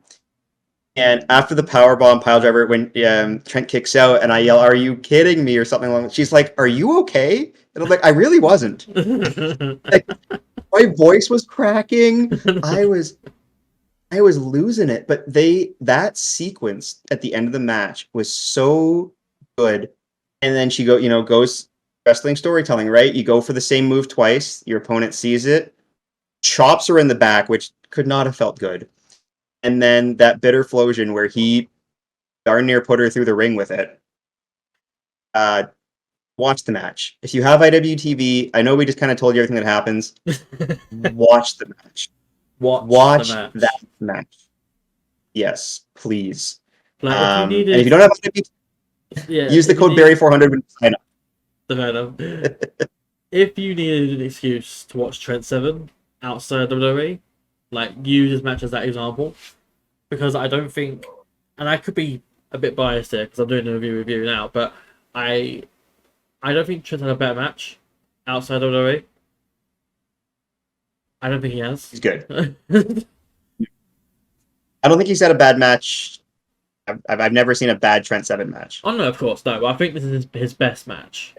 And after the powerbomb pile driver, when Trent kicks out and I yell, "Are you kidding me?" or something along, she's like, "Are you okay?" And I'm like, I really wasn't. Like, my voice was cracking. I was losing it. But that sequence at the end of the match was so good. And then she goes wrestling storytelling, right? You go for the same move twice, your opponent sees it, chops her in the back, which could not have felt good. And then that bitter flosion where he darn near put her through the ring with it. Watch the match. If you have IWTV, I know we just kind of told you everything that happens. Watch the match. Watch that match. Yes, please.
Like, if you needed...
and if you don't have IWTV,
Yeah,
Use the
if you
code
need
Barrie400 when you sign up.
the Venom. If you needed an excuse to watch Trent Seven outside WWE, like use this match as that example, because I don't think, and I could be a bit biased here because I'm doing a review now, but I I don't think Trent had a better match outside WWE. I don't think he has.
He's good. I don't think he's had a bad match. I've never seen a bad Trent Seven match.
Oh no, of course no. I think this is his best match.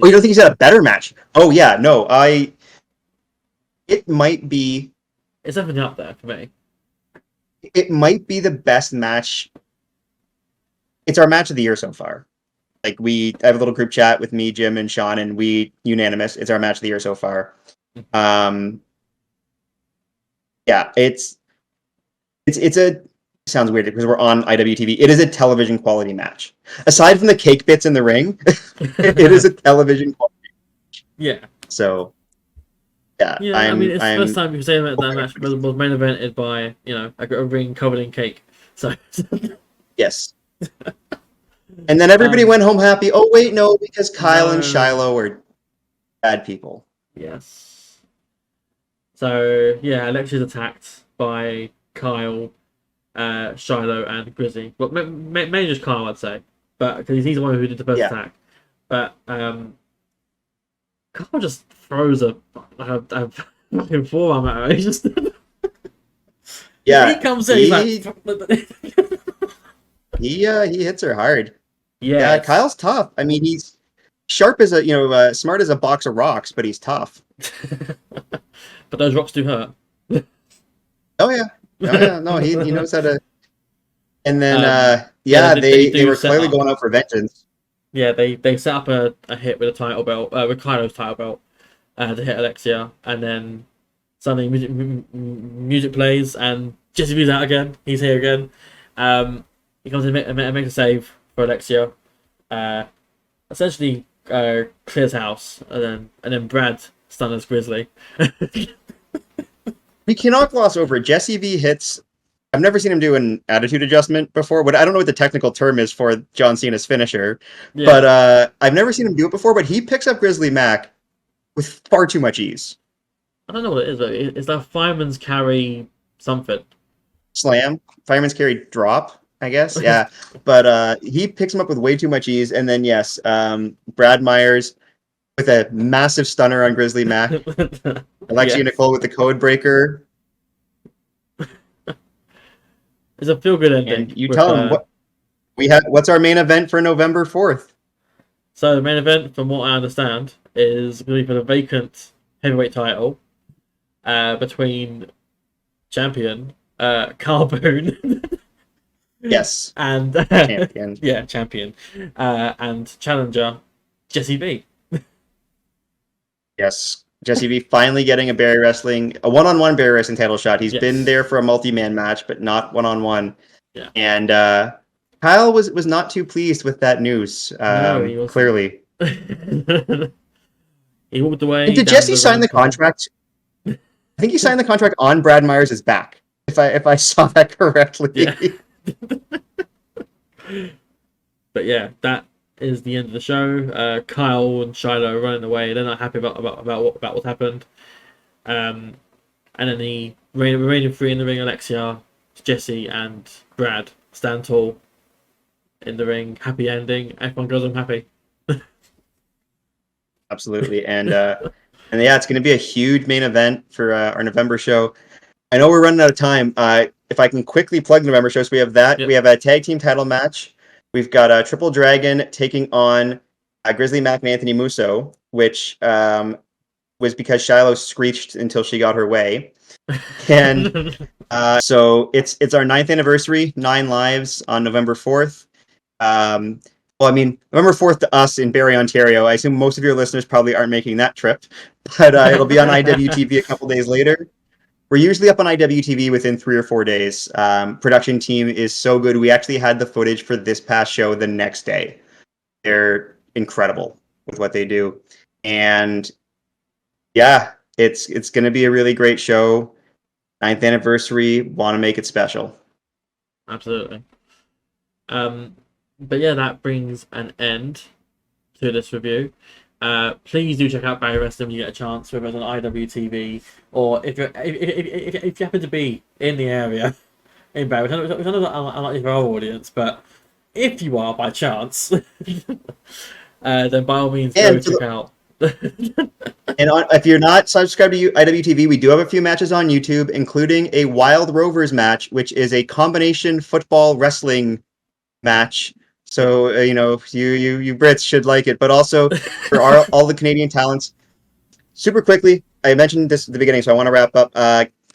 Oh, you don't think he's had a better match? Oh yeah, no. It might be.
It's definitely up there for me.
It might be the best match. It's our match of the year so far. Like I have a little group chat with me, Jim, and Sean, and we unanimous. It's our match of the year so far. Yeah, it's a sounds weird because we're on IWTV. It is a television quality match. Aside from the cake bits in the ring, it is a television quality.
Yeah.
So yeah,
I mean, it's the first time you say that match was main evented by a ring covered in cake. So
yes. And then everybody went home happy. Oh wait, no, because Kyle and Shilo are bad people.
Yes. So yeah, Alexia's attacked by Kyle, Shilo, and Grizzly. But mainly just Kyle, I'd say. But because he's the one who did the first attack. But Kyle just throws a fucking forearm at her. He just
yeah.
He comes in. He's like
he hits her hard.
Yes.
Yeah, Kyle's tough. I mean, he's sharp as smart as a box of rocks, but he's tough.
But those rocks do hurt.
Oh yeah, no, he knows how to. And then they were clearly going out for vengeance.
Yeah, they set up a hit with a title belt, with Kylo's title belt, to hit Alexia, and then suddenly music plays and Jesse V's out again. He's here again. He comes in and makes a save for Alexia. Essentially clears house, and then Brad stunners Grizzly.
We cannot gloss over Jesse V hits. I've never seen him do an attitude adjustment before. But I don't know what the technical term is for John Cena's finisher. Yeah. But I've never seen him do it before. But he picks up Grizzly Mac with far too much ease.
I don't know what it is, but it's that fireman's carry something.
Slam, fireman's carry drop, I guess. Yeah, but he picks him up with way too much ease. And then yes, Brad Myers with a massive stunner on Grizzly Mac. Alexia Nicole with the code breaker.
It's a feel-good ending.
And you tell him what's our main event for November 4th.
So the main event, from what I understand, is going to be for the vacant heavyweight title between champion Kyle Boone.
Yes.
And
champion.
Yeah, champion. And challenger Jesse V.
Yes. Jesse V finally getting a one-on-one Barrie Wrestling title shot. He's been there for a multi-man match, but not one-on-one.
Yeah.
And Kyle was not too pleased with that news. No, clearly.
He walked away.
And did Jesse sign the contract? I think he signed the contract on Brad Myers' back. If I saw that correctly.
Yeah. But yeah, that is the end of the show. Kyle and Shilo are running away. They're not happy about what happened. And then the remaining three in the ring, Alexia, Jesse, and Brad, stand tall in the ring. Happy ending. Everyone goes home happy.
Absolutely. And yeah, it's going to be a huge main event for our November show. I know we're running out of time. If I can quickly plug the November shows, we have that. Yep. We have a tag team title match. We've got a Triple Dragon taking on Grizzly Mac and Anthony Musso, which was because Shilo screeched until she got her way. And so it's our 9th anniversary, 9 lives on November 4th. Well, I mean, November 4th to us in Barrie, Ontario. I assume most of your listeners probably aren't making that trip, but it'll be on IWTV a couple days later. We're usually up on IWTV within 3 or 4 days. Production team is so good. We actually had the footage for this past show the next day. They're incredible with what they do. And yeah, it's going to be a really great show. 9th anniversary. Want to make it special.
Absolutely. but yeah, that brings an end to this review. Please do check out Barrie Wrestling when you get a chance, whether it's on IWTV or if you happen to be in the area in Barrie. Which I know that unlikely for our audience, but if you are by chance, then by all means go
And for
check
the,
out.
if you're not subscribed to IWTV, we do have a few matches on YouTube, including a Wild Rovers match, which is a combination football wrestling match. So you Brits should like it, but also for all the Canadian talents. Super quickly, I mentioned this at the beginning, so I want to wrap up.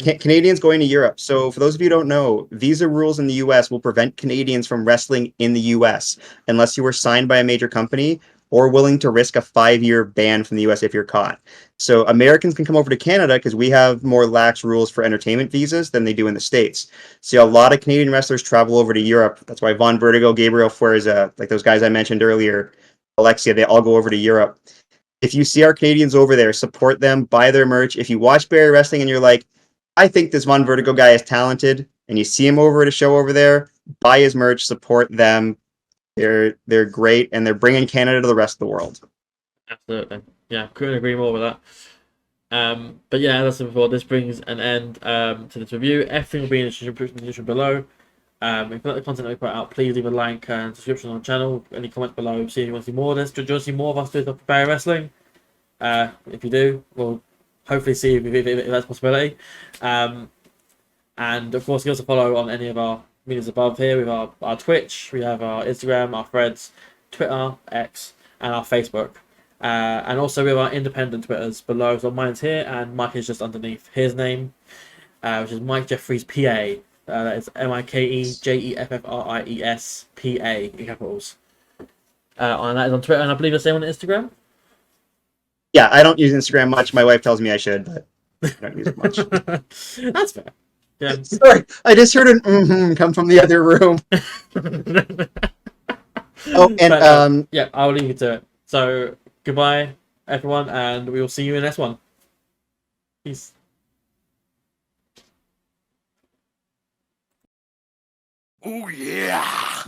Canadians going to Europe. So for those of you who don't know, visa rules in the US will prevent Canadians from wrestling in the US unless you were signed by a major company or willing to risk a 5-year ban from the US if you're caught. So Americans can come over to Canada because we have more lax rules for entertainment visas than they do in the States. So a lot of Canadian wrestlers travel over to Europe. That's why Von Vertigo, Gabriel Fuerza, like those guys I mentioned earlier, Alexia, they all go over to Europe. If you see our Canadians over there, support them, buy their merch. If you watch Barrie Wrestling and you're like, I think this Von Vertigo guy is talented, and you see him over at a show over there, buy his merch, support them. They're great, and they're bringing Canada to the rest of the world.
Absolutely, yeah, couldn't agree more with that. But yeah, as I said before, this brings an end to this review. Everything will be in the description below. If you like the content that we put out, please leave a like and subscription on the channel. Any comments below, see if you want to see more of this. Do you want to see more of us do the Barrie Wrestling? If you do, we'll hopefully see if that's a possibility. And of course, you can also follow on any of our medias above here. We have our Twitch, we have our Instagram, our Threads, Twitter, X, and our Facebook. And also we have our independent Twitters below. So mine's here, and Mike is just underneath his name, which is Mike Jeffries PA. That is MikeJeffries PA in capitals. And that is on Twitter, and I believe the same on Instagram.
Yeah, I don't use Instagram much. My wife tells me I should, but I don't use it much.
That's fair. Yeah.
Sorry, I just heard an come from the other room. Oh, and
But, yeah, I'll leave you to it. So goodbye, everyone, and we will see you in the next one. Peace.
Oh, yeah.